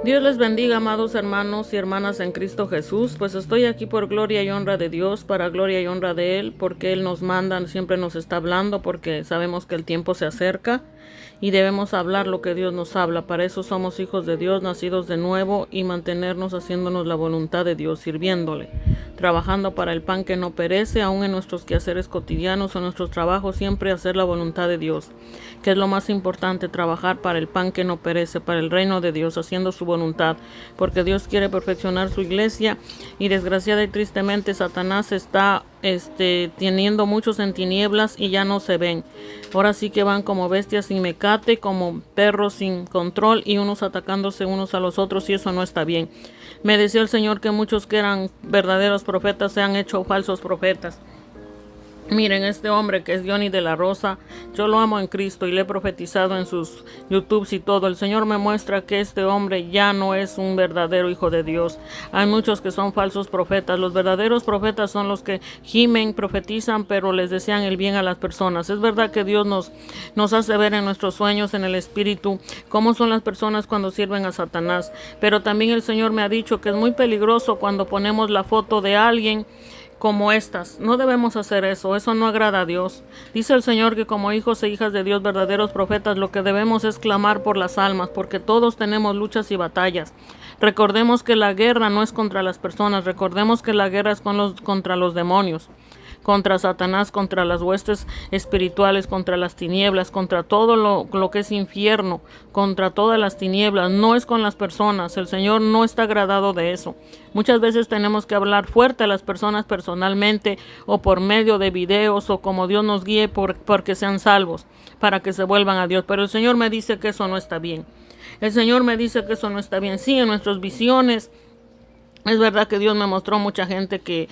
Dios les bendiga, amados hermanos y hermanas en Cristo Jesús. Pues estoy aquí por gloria y honra de Dios, para gloria y honra de Él, porque Él nos manda, siempre nos está hablando, porque sabemos que el tiempo se acerca y debemos hablar lo que Dios nos habla. Para eso somos hijos de Dios, nacidos de nuevo, y mantenernos haciéndonos la voluntad de Dios, sirviéndole, trabajando para el pan que no perece, aún en nuestros quehaceres cotidianos o en nuestros trabajos, siempre hacer la voluntad de Dios, que es lo más importante, trabajar para el pan que no perece, para el reino de Dios, haciendo su voluntad, porque Dios quiere perfeccionar su iglesia y desgraciada y tristemente Satanás está teniendo muchos en tinieblas y ya no se ven. Ahora sí que van como bestias sin mecate, como perros sin control y unos atacándose unos a los otros, y eso no está bien. Me decía el Señor que muchos que eran verdaderos profetas se han hecho falsos profetas. Miren, este hombre que es Johnny de la Rosa, yo lo amo en Cristo y le he profetizado en sus YouTubes y todo. El Señor me muestra que este hombre ya no es un verdadero hijo de Dios. Hay muchos que son falsos profetas. Los verdaderos profetas son los que gimen, profetizan, pero les desean el bien a las personas. Es verdad que Dios nos hace ver en nuestros sueños, en el espíritu, cómo son las personas cuando sirven a Satanás. Pero también el Señor me ha dicho que es muy peligroso cuando ponemos la foto de alguien como estas. No debemos hacer eso no agrada a Dios. Dice el Señor que como hijos e hijas de Dios, verdaderos profetas, lo que debemos es clamar por las almas, porque todos tenemos luchas y batallas. Recordemos que la guerra no es contra las personas, recordemos que la guerra es contra los demonios, contra Satanás, contra las huestes espirituales, contra las tinieblas, contra todo lo que es infierno, contra todas las tinieblas. No es con las personas. El Señor no está agradado de eso. Muchas veces tenemos que hablar fuerte a las personas personalmente o por medio de videos o como Dios nos guíe porque sean salvos, para que se vuelvan a Dios. Pero el Señor me dice que eso no está bien. El Señor me dice que eso no está bien. Sí, en nuestras visiones es verdad que Dios me mostró mucha gente que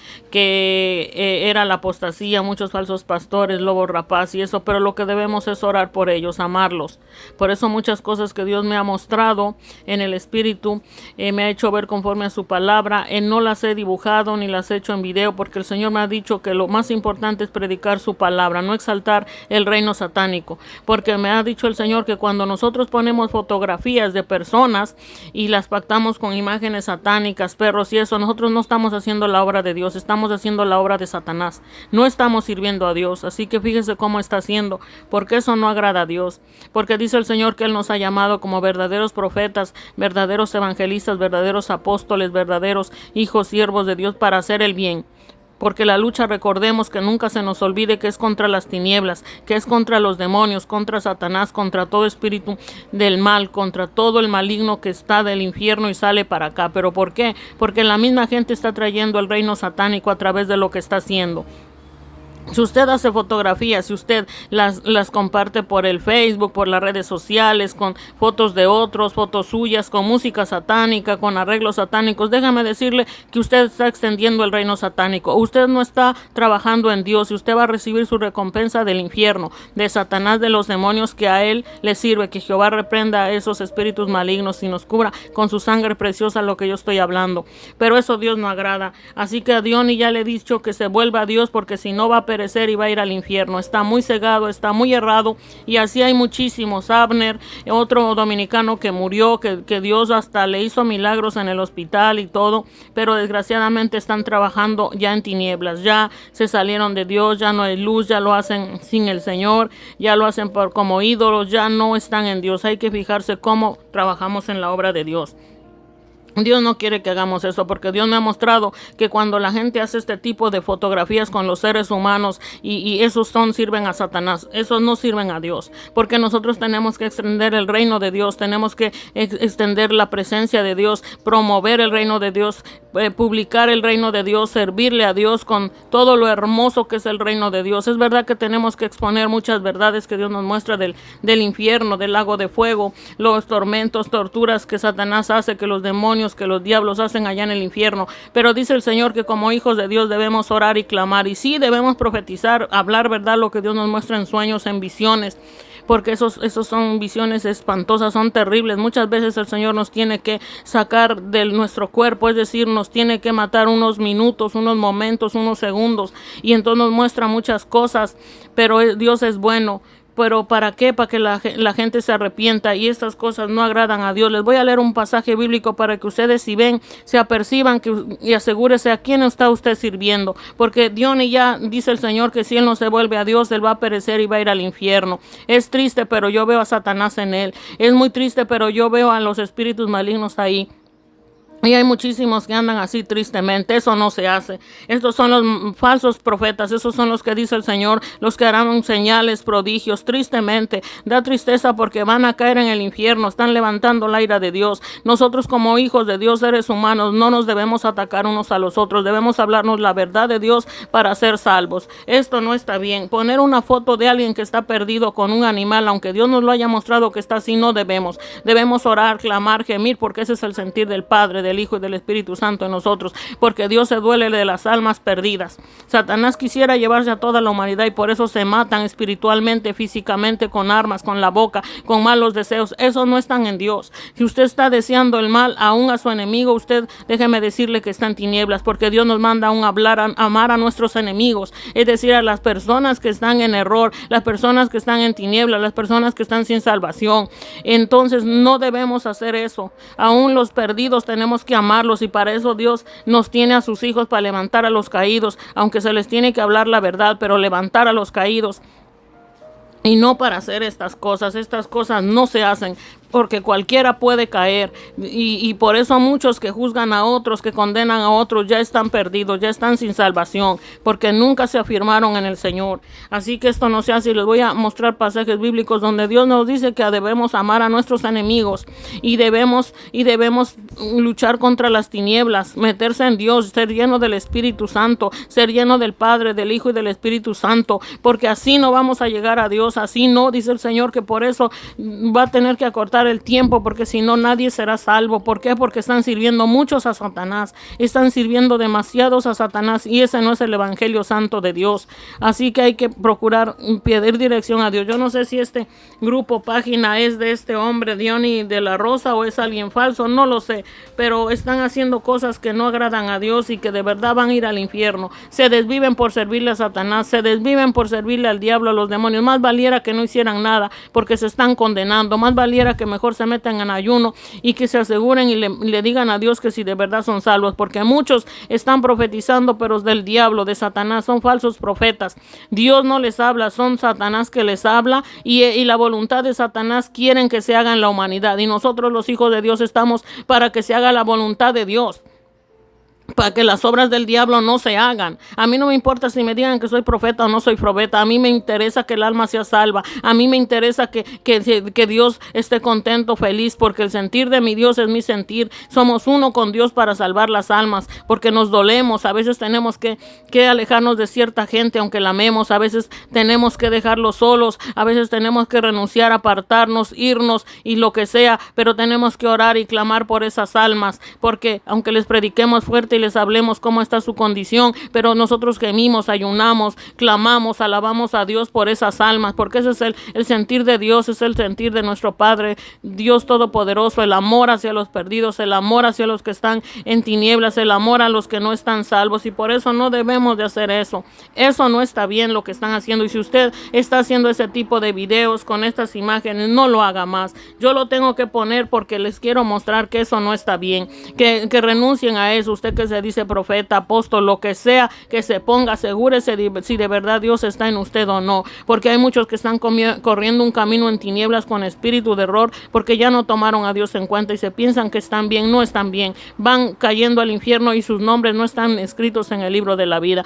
era la apostasía, muchos falsos pastores, lobos rapaz y eso, pero lo que debemos es orar por ellos, amarlos. Por eso muchas cosas que Dios me ha mostrado en el espíritu, me ha hecho ver conforme a su palabra. No las he dibujado ni las he hecho en video, porque el Señor me ha dicho que lo más importante es predicar su palabra, no exaltar el reino satánico. Porque me ha dicho el Señor que cuando nosotros ponemos fotografías de personas y las pactamos con imágenes satánicas, perros y eso, nosotros no estamos haciendo la obra de Dios, estamos haciendo la obra de Satanás, no estamos sirviendo a Dios. Así que fíjese cómo está haciendo, porque eso no agrada a Dios, porque dice el Señor que Él nos ha llamado como verdaderos profetas, verdaderos evangelistas, verdaderos apóstoles, verdaderos hijos, siervos de Dios, para hacer el bien. Porque la lucha, recordemos que nunca se nos olvide que es contra las tinieblas, que es contra los demonios, contra Satanás, contra todo espíritu del mal, contra todo el maligno que está del infierno y sale para acá. ¿Pero por qué? Porque la misma gente está trayendo el reino satánico a través de lo que está haciendo. Si usted hace fotografías, si usted las comparte por el Facebook, por las redes sociales, con fotos de otros, fotos suyas, con música satánica, con arreglos satánicos, déjame decirle que usted está extendiendo el reino satánico. Usted no está trabajando en Dios y usted va a recibir su recompensa del infierno, de Satanás, de los demonios que a él le sirve. Que Jehová reprenda a esos espíritus malignos y nos cubra con su sangre preciosa, lo que yo estoy hablando. Pero eso Dios no agrada. Así que a Diony ya le he dicho que se vuelva a Dios, porque si no va a perecer y va a ir al infierno. Está muy cegado, está muy errado, y así hay muchísimos. Abner, otro dominicano que murió, que Dios hasta le hizo milagros en el hospital y todo, pero desgraciadamente están trabajando ya en tinieblas, ya se salieron de Dios, ya no hay luz, ya lo hacen sin el Señor, ya lo hacen como ídolos, ya no están en Dios. Hay que fijarse cómo trabajamos en la obra de Dios. Dios no quiere que hagamos eso, porque Dios me ha mostrado que cuando la gente hace este tipo de fotografías con los seres humanos y esos sirven a Satanás, esos no sirven a Dios, porque nosotros tenemos que extender el reino de Dios, tenemos que extender la presencia de Dios, promover el reino de Dios, publicar el reino de Dios, servirle a Dios con todo lo hermoso que es el reino de Dios. Es verdad que tenemos que exponer muchas verdades que Dios nos muestra del infierno, del lago de fuego, los tormentos, torturas que Satanás hace, que los demonios, que los diablos hacen allá en el infierno. Pero dice el Señor que como hijos de Dios debemos orar y clamar, y sí debemos profetizar, hablar verdad, lo que Dios nos muestra en sueños, en visiones, porque esos son visiones espantosas, son terribles. Muchas veces el Señor nos tiene que sacar de nuestro cuerpo, es decir, nos tiene que matar unos minutos, unos momentos, unos segundos, y entonces nos muestra muchas cosas. Pero Dios es bueno, pero ¿para qué? Para que la gente se arrepienta, y estas cosas no agradan a Dios. Les voy a leer un pasaje bíblico para que ustedes, si ven, se aperciban y asegúrese a quién está usted sirviendo, porque Dios ya dice el Señor que si él no se vuelve a Dios, él va a perecer y va a ir al infierno. Es triste, pero yo veo a Satanás en él. Es muy triste, pero yo veo a los espíritus malignos ahí. Y hay muchísimos que andan así tristemente. Eso no se hace. Estos son los falsos profetas. Esos son los que dice el Señor, los que harán señales, prodigios. Tristemente, da tristeza porque van a caer en el infierno. Están levantando la ira de Dios. Nosotros, como hijos de Dios, seres humanos, no nos debemos atacar unos a los otros. Debemos hablarnos la verdad de Dios para ser salvos. Esto no está bien. Poner una foto de alguien que está perdido con un animal, aunque Dios nos lo haya mostrado que está así, no debemos. Debemos orar, clamar, gemir, porque ese es el sentir del Padre, del Hijo y del Espíritu Santo en nosotros, porque Dios se duele de las almas perdidas. Satanás quisiera llevarse a toda la humanidad, y por eso se matan espiritualmente, físicamente, con armas, con la boca, con malos deseos. Eso no están en Dios. Si usted está deseando el mal aún a su enemigo, usted, déjeme decirle que está en tinieblas, porque Dios nos manda aún amar a nuestros enemigos, es decir, a las personas que están en error, las personas que están en tinieblas, las personas que están sin salvación. Entonces no debemos hacer eso. Aún los perdidos tenemos que amarlos, y para eso Dios nos tiene a sus hijos, para levantar a los caídos, aunque se les tiene que hablar la verdad, pero levantar a los caídos. Y no para hacer estas cosas no se hacen, porque cualquiera puede caer, y por eso muchos que juzgan a otros, que condenan a otros, ya están perdidos, ya están sin salvación, porque nunca se afirmaron en el Señor. Así que esto no se hace, y les voy a mostrar pasajes bíblicos donde Dios nos dice que debemos amar a nuestros enemigos, y debemos luchar contra las tinieblas, meterse en Dios, ser lleno del Espíritu Santo, ser lleno del Padre, del Hijo y del Espíritu Santo, porque así no vamos a llegar a Dios. Así no, dice el Señor, que por eso va a tener que acortar el tiempo, porque si no, nadie será salvo. ¿Por qué? Porque están sirviendo muchos a Satanás, están sirviendo demasiados a Satanás, y ese no es el Evangelio Santo de Dios. Así que hay que procurar pedir dirección a Dios. Yo no sé si este grupo, página, es de este hombre Diony de la Rosa, o es alguien falso, no lo sé, pero están haciendo cosas que no agradan a Dios y que de verdad van a ir al infierno. Se desviven por servirle a Satanás, se desviven por servirle al diablo, a los demonios. Más valiera que no hicieran nada, porque se están condenando. Más valiera que mejor se metan en ayuno y que se aseguren y le digan a Dios que si de verdad son salvos, porque muchos están profetizando, pero es del diablo, de Satanás, son falsos profetas. Dios no les habla, son Satanás que les habla, y la voluntad de Satanás quieren que se haga en la humanidad, y nosotros los hijos de Dios estamos para que se haga la voluntad de Dios, para que las obras del diablo no se hagan. A mí no me importa si me digan que soy profeta o no soy profeta. A mí me interesa que el alma sea salva. A mí me interesa que Dios esté contento, feliz, porque el sentir de mi Dios es mi sentir. Somos uno con Dios para salvar las almas, porque nos dolemos. A veces tenemos que alejarnos de cierta gente aunque la amemos. A veces tenemos que dejarlos solos. A veces tenemos que renunciar, apartarnos, irnos y lo que sea, pero tenemos que orar y clamar por esas almas, porque aunque les prediquemos fuerte y les hablemos cómo está su condición, pero nosotros gemimos, ayunamos, clamamos, alabamos a Dios por esas almas, porque ese es el sentir de Dios, es el sentir de nuestro Padre, Dios Todopoderoso, el amor hacia los perdidos, el amor hacia los que están en tinieblas, el amor a los que no están salvos, y por eso no debemos de hacer eso. Eso no está bien lo que están haciendo, y si usted está haciendo ese tipo de videos con estas imágenes, no lo haga más. Yo lo tengo que poner porque les quiero mostrar que eso no está bien, que renuncien a eso. Usted que se dice profeta, apóstol, lo que sea que se ponga, asegúrese si de verdad Dios está en usted o no, porque hay muchos que están corriendo un camino en tinieblas con espíritu de error, porque ya no tomaron a Dios en cuenta y se piensan que están bien. No están bien, van cayendo al infierno y sus nombres no están escritos en el libro de la vida.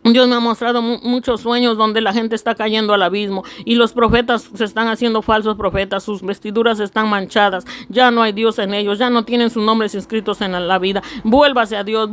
Dios me ha mostrado muchos sueños donde la gente está cayendo al abismo, y los profetas se están haciendo falsos profetas, sus vestiduras están manchadas, ya no hay Dios en ellos, ya no tienen sus nombres inscritos en la vida. Vuélvase a Dios,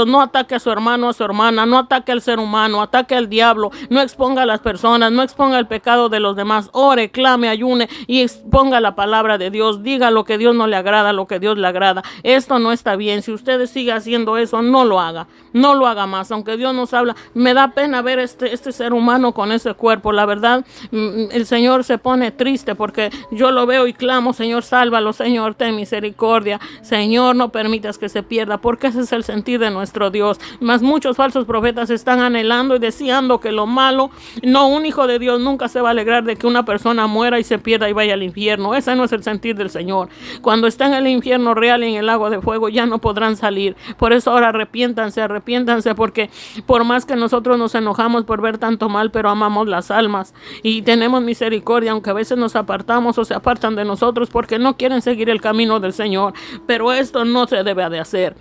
no ataque a su hermano, a su hermana, no ataque al ser humano, ataque al diablo, no exponga a las personas, no exponga el pecado de los demás. Ore, clame, ayune y exponga la palabra de Dios, diga lo que Dios no le agrada, lo que Dios le agrada. Esto no está bien. Si usted sigue haciendo eso, no lo haga más, aunque Dios nos habla me da pena ver este ser humano con ese cuerpo. La verdad, el Señor se pone triste porque yo lo veo y clamo, Señor, sálvalo, Señor, ten misericordia. Señor, no permitas que se pierda, porque ese es el sentir de nuestro Dios. Mas muchos falsos profetas están anhelando y deseando que lo malo, no, un hijo de Dios nunca se va a alegrar de que una persona muera y se pierda y vaya al infierno. Ese no es el sentir del Señor. Cuando está en el infierno real y en el lago de fuego, ya no podrán salir. Por eso ahora arrepiéntanse, porque por más que nosotros nos enojamos por ver tanto mal, pero amamos las almas y tenemos misericordia, aunque a veces nos apartamos o se apartan de nosotros porque no quieren seguir el camino del Señor. Pero esto no se debe de hacer.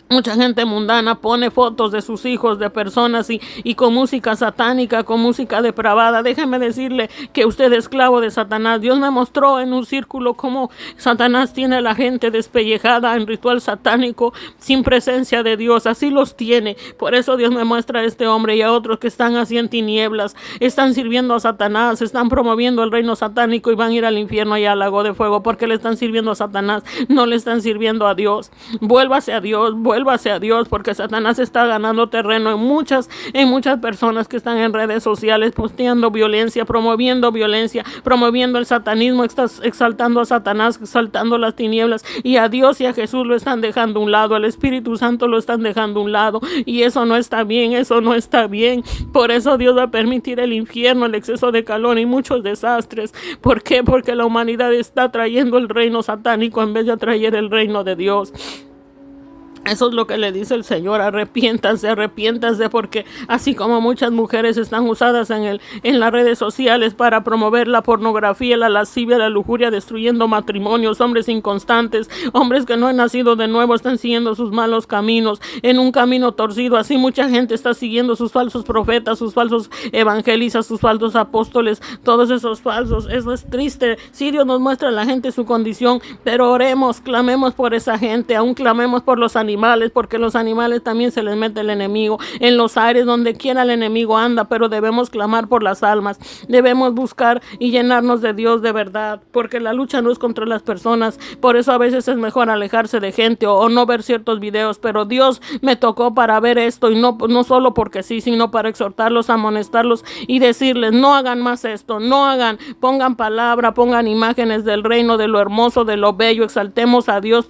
Mucha gente mundana pone fotos de sus hijos, de personas y con música satánica, con música depravada. Déjeme decirle que usted es esclavo de Satanás. Dios me mostró en un círculo cómo Satanás tiene a la gente despellejada en ritual satánico sin presencia de Dios. Así los tiene. Por eso Dios me muestra a este hombre y a otros que están así en tinieblas. Están sirviendo a Satanás, están promoviendo el reino satánico y van a ir al infierno y al lago de fuego porque le están sirviendo a Satanás, no le están sirviendo a Dios. Vuélvase a Dios, porque Satanás está ganando terreno en muchas personas que están en redes sociales posteando violencia, promoviendo el satanismo, exaltando a Satanás, exaltando las tinieblas, y a Dios y a Jesús lo están dejando a un lado, al Espíritu Santo lo están dejando a un lado, y eso no está bien, Por eso Dios va a permitir el infierno, el exceso de calor y muchos desastres. ¿Por qué? Porque la humanidad está trayendo el reino satánico en vez de atraer el reino de Dios. Eso es lo que le dice el Señor, arrepiéntanse, porque así como muchas mujeres están usadas en las redes sociales para promover la pornografía, la lascivia, la lujuria, destruyendo matrimonios, hombres inconstantes, hombres que no han nacido de nuevo, están siguiendo sus malos caminos, en un camino torcido. Así mucha gente está siguiendo sus falsos profetas, sus falsos evangelistas, sus falsos apóstoles, todos esos falsos. Eso es triste. Sí, Dios nos muestra a la gente su condición, pero oremos, clamemos por esa gente, aún clamemos por los animales, porque los animales también se les mete el enemigo en los aires, donde quiera el enemigo anda, pero debemos clamar por las almas, debemos buscar y llenarnos de Dios de verdad, porque la lucha no es contra las personas. Por eso a veces es mejor alejarse de gente o no ver ciertos videos, pero Dios me tocó para ver esto, y no solo porque sí, sino para exhortarlos, amonestarlos y decirles: no hagan más esto, pongan palabra, pongan imágenes del reino, de lo hermoso, de lo bello, exaltemos a Dios,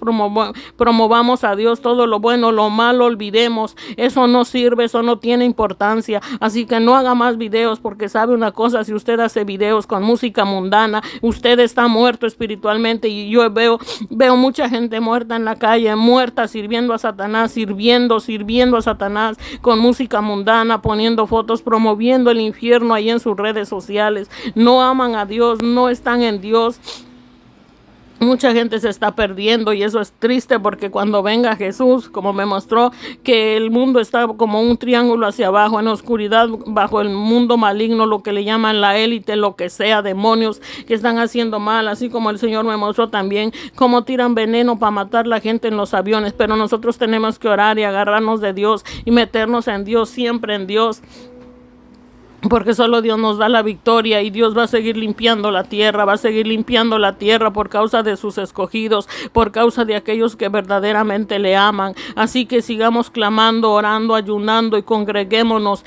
promovamos a Dios. Todo lo bueno, lo malo, olvidemos. Eso no sirve, eso no tiene importancia. Así que no haga más videos, porque sabe una cosa: si usted hace videos con música mundana, usted está muerto espiritualmente. Y yo veo mucha gente muerta en la calle, muerta sirviendo a Satanás, sirviendo a Satanás con música mundana, poniendo fotos, promoviendo el infierno ahí en sus redes sociales. No aman a Dios, no están en Dios. Mucha gente se está perdiendo, y eso es triste, porque cuando venga Jesús, como me mostró, que el mundo está como un triángulo hacia abajo, en oscuridad, bajo el mundo maligno, lo que le llaman la élite, lo que sea, demonios que están haciendo mal, así como el Señor me mostró también cómo tiran veneno para matar la gente en los aviones. Pero nosotros tenemos que orar y agarrarnos de Dios y meternos en Dios, siempre en Dios, porque solo Dios nos da la victoria, y Dios va a seguir limpiando la tierra, por causa de sus escogidos, por causa de aquellos que verdaderamente le aman. Así que sigamos clamando, orando, ayunando, y congreguémonos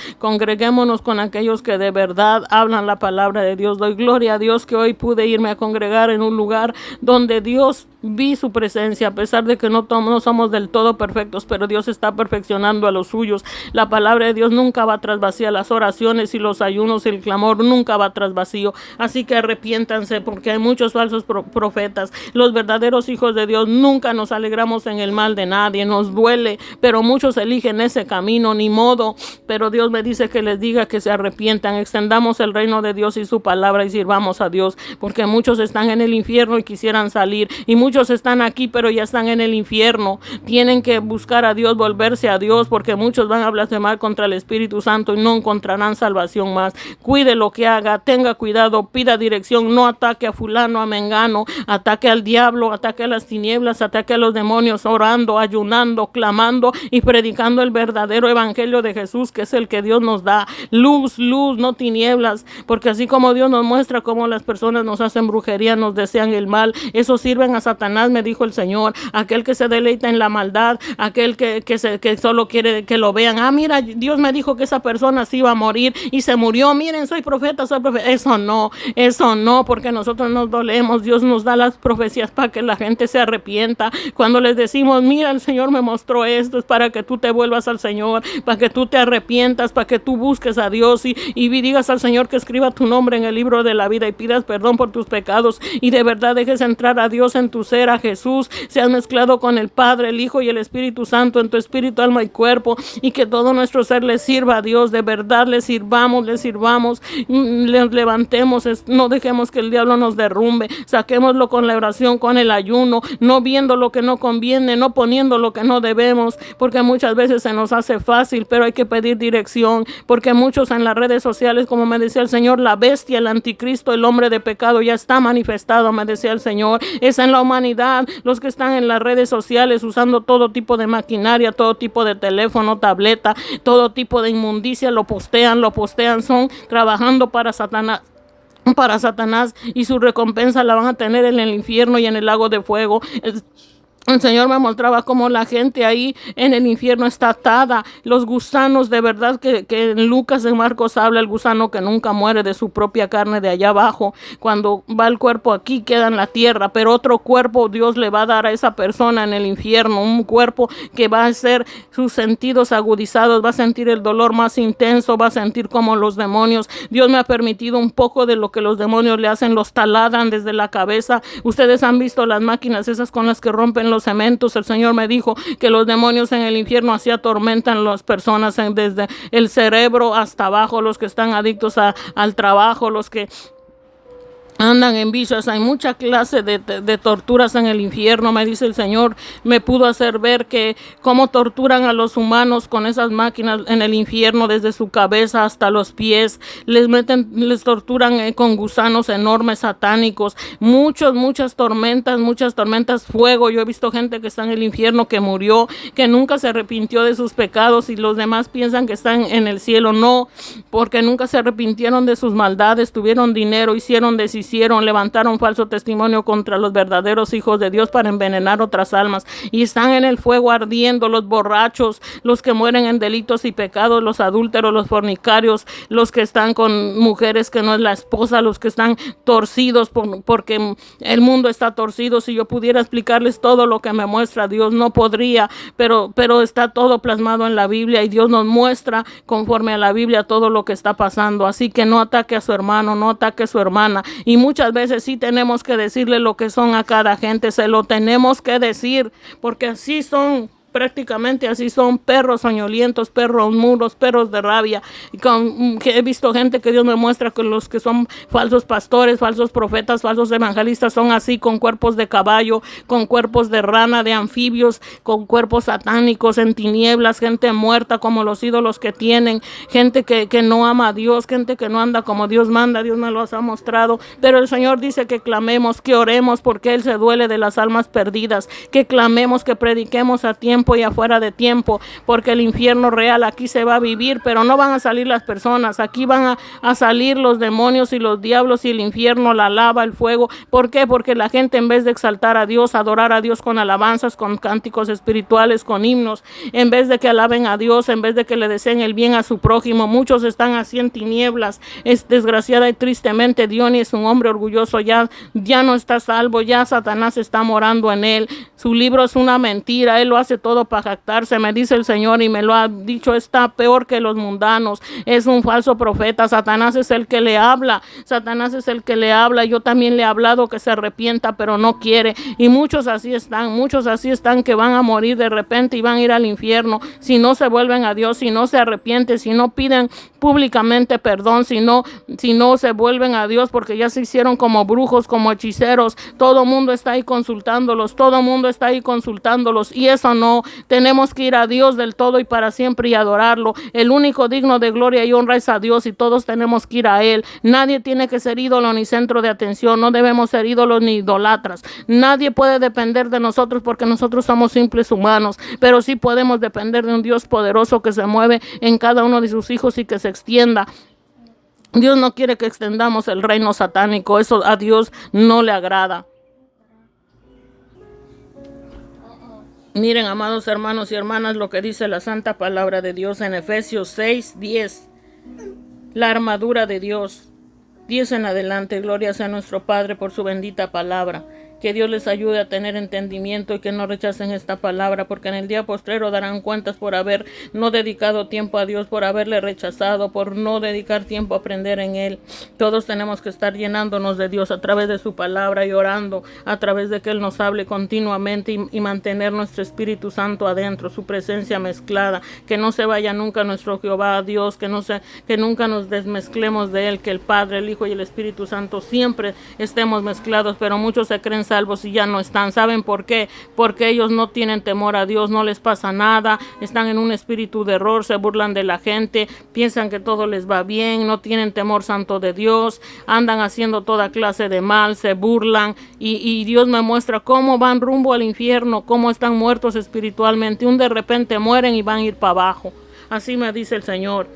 con aquellos que de verdad hablan la palabra de Dios. Doy gloria a Dios que hoy pude irme a congregar en un lugar donde Dios vi su presencia, a pesar de que no somos del todo perfectos, pero Dios está perfeccionando a los suyos. La palabra de Dios nunca va tras vacía, las oraciones y los ayunos y el clamor nunca va tras vacío. Así que arrepiéntanse, porque hay muchos falsos profetas. Los verdaderos hijos de Dios nunca nos alegramos en el mal de nadie, nos duele, pero muchos eligen ese camino, ni modo. Pero Dios me dice que les diga que se arrepientan, extendamos el reino de Dios y su palabra, y sirvamos a Dios, porque muchos están en el infierno y quisieran salir, y muchos están aquí pero ya están en el infierno. Tienen que buscar a Dios, volverse a Dios, porque muchos van a blasfemar contra el Espíritu Santo y no encontrarán salvación. oración más. Cuide lo que haga, tenga cuidado, pida dirección, no ataque a fulano, a mengano, ataque al diablo, ataque a las tinieblas, ataque a los demonios, orando, ayunando, clamando y predicando el verdadero evangelio de Jesús, que es el que Dios nos da. Luz, luz, no tinieblas, porque así como Dios nos muestra cómo las personas nos hacen brujería, nos desean el mal, eso sirven a Satanás, me dijo el Señor. Aquel que se deleita en la maldad, aquel que solo quiere que lo vean. Ah, mira, Dios me dijo que esa persona se iba a morir y se murió. Miren, soy profeta, soy profeta. Eso no, porque nosotros nos dolemos. Dios nos da las profecías para que la gente se arrepienta. Cuando les decimos, mira, el Señor me mostró esto, es para que tú te vuelvas al Señor, para que tú te arrepientas, para que tú busques a Dios y digas al Señor que escriba tu nombre en el libro de la vida y pidas perdón por tus pecados y de verdad dejes entrar a Dios en tu ser, a Jesús, seas mezclado con el Padre, el Hijo y el Espíritu Santo en tu espíritu, alma y cuerpo, y que todo nuestro ser le sirva a Dios, de verdad le sirvamos, le levantemos, no dejemos que el diablo nos derrumbe, saquémoslo con la oración, con el ayuno, no viendo lo que no conviene, no poniendo lo que no debemos, porque muchas veces se nos hace fácil, pero hay que pedir dirección, porque muchos en las redes sociales, como me decía el Señor, la bestia, el anticristo, el hombre de pecado ya está manifestado, me decía el Señor, es en la humanidad, los que están en las redes sociales usando todo tipo de maquinaria, todo tipo de teléfono, tableta, todo tipo de inmundicia, lo postean, son trabajando para Satanás, y su recompensa la van a tener en el infierno y en el lago de fuego. El Señor me mostraba cómo la gente ahí en el infierno está atada. Los gusanos, de verdad que en Lucas, en Marcos habla el gusano que nunca muere de su propia carne de allá abajo. Cuando va el cuerpo aquí queda en la tierra, pero otro cuerpo Dios le va a dar a esa persona en el infierno. Un cuerpo que va a ser sus sentidos agudizados, va a sentir el dolor más intenso, va a sentir como los demonios. Dios me ha permitido un poco de lo que los demonios le hacen, los taladan desde la cabeza. Ustedes han visto las máquinas esas con las que rompen los cementos. El Señor me dijo que los demonios en el infierno así atormentan a las personas desde el cerebro hasta abajo, los que están adictos al trabajo, los que andan en vicios. Hay mucha clase de torturas en el infierno, me dice el Señor. Me pudo hacer ver que cómo torturan a los humanos con esas máquinas en el infierno, desde su cabeza hasta los pies. Les torturan con gusanos enormes, satánicos. Muchas tormentas, fuego. Yo he visto gente que está en el infierno que murió, que nunca se arrepintió de sus pecados y los demás piensan que están en el cielo. No, porque nunca se arrepintieron de sus maldades, tuvieron dinero, hicieron decisiones, levantaron falso testimonio contra los verdaderos hijos de Dios para envenenar otras almas y están en el fuego ardiendo. Los borrachos, los que mueren en delitos y pecados, los adúlteros, los fornicarios, los que están con mujeres que no es la esposa, los que están torcidos porque el mundo está torcido. Si yo pudiera explicarles todo lo que me muestra Dios, no podría, pero está todo plasmado en la Biblia y Dios nos muestra conforme a la Biblia todo lo que está pasando. Así que no ataque a su hermano, no ataque a su hermana. Y muchas veces sí tenemos que decirle lo que son a cada gente, se lo tenemos que decir, porque así son. Prácticamente así son, perros soñolientos, perros muros, perros de rabia. Que he visto gente que Dios me muestra que los que son falsos pastores, falsos profetas, falsos evangelistas son así, con cuerpos de caballo, con cuerpos de rana, de anfibios, con cuerpos satánicos, en tinieblas, gente muerta como los ídolos que tienen, gente que no ama a Dios, gente que no anda como Dios manda. Dios me los ha mostrado, pero el Señor dice que clamemos, que oremos, porque Él se duele de las almas perdidas, que clamemos, que prediquemos a tiempo y afuera de tiempo, porque el infierno real aquí se va a vivir, pero no van a salir las personas, aquí van a salir los demonios y los diablos y el infierno, la lava, el fuego. ¿Por qué? Porque la gente, en vez de exaltar a Dios, adorar a Dios con alabanzas, con cánticos espirituales, con himnos, en vez de que alaben a Dios, en vez de que le deseen el bien a su prójimo, muchos están así en tinieblas. Es desgraciada y tristemente Dionis es un hombre orgulloso, ya no está salvo, ya Satanás está morando en él. Su libro es una mentira, él lo hace todo para jactarse, me dice el Señor, y me lo ha dicho. Está peor que los mundanos, es un falso profeta. Satanás es el que le habla, yo también le he hablado que se arrepienta, pero no quiere, y muchos así están que van a morir de repente y van a ir al infierno si no se vuelven a Dios, si no se arrepienten, si no piden públicamente perdón, si no se vuelven a Dios, porque ya se hicieron como brujos, como hechiceros. Todo mundo está ahí consultándolos, y eso no no. Tenemos que ir a Dios del todo y para siempre y adorarlo. El único digno de gloria y honra es a Dios y todos tenemos que ir a Él. Nadie tiene que ser ídolo ni centro de atención. No debemos ser ídolos ni idolatras. Nadie puede depender de nosotros porque nosotros somos simples humanos, pero sí podemos depender de un Dios poderoso que se mueve en cada uno de sus hijos y que se extienda. Dios no quiere que extendamos el reino satánico. Eso a Dios no le agrada. Miren, amados hermanos y hermanas, lo que dice la santa palabra de Dios en Efesios 6:10. La armadura de Dios. 10 en adelante. Gloria sea a nuestro Padre por su bendita palabra. Que Dios les ayude a tener entendimiento y que no rechacen esta palabra, porque en el día postrero darán cuentas por haber no dedicado tiempo a Dios, por haberle rechazado, por no dedicar tiempo a aprender en Él. Todos tenemos que estar llenándonos de Dios a través de su palabra y orando a través de que Él nos hable continuamente y mantener nuestro Espíritu Santo adentro, su presencia mezclada, que no se vaya nunca nuestro Jehová a Dios, que nunca nos desmezclemos de Él, que el Padre, el Hijo y el Espíritu Santo siempre estemos mezclados, pero muchos se creen salvos y ya no están. ¿Saben por qué? Porque ellos no tienen temor a Dios, no les pasa nada, están en un espíritu de error, se burlan de la gente, piensan que todo les va bien, no tienen temor santo de Dios, andan haciendo toda clase de mal, se burlan y Dios me muestra cómo van rumbo al infierno, cómo están muertos espiritualmente, de repente mueren y van a ir para abajo. Así me dice el Señor.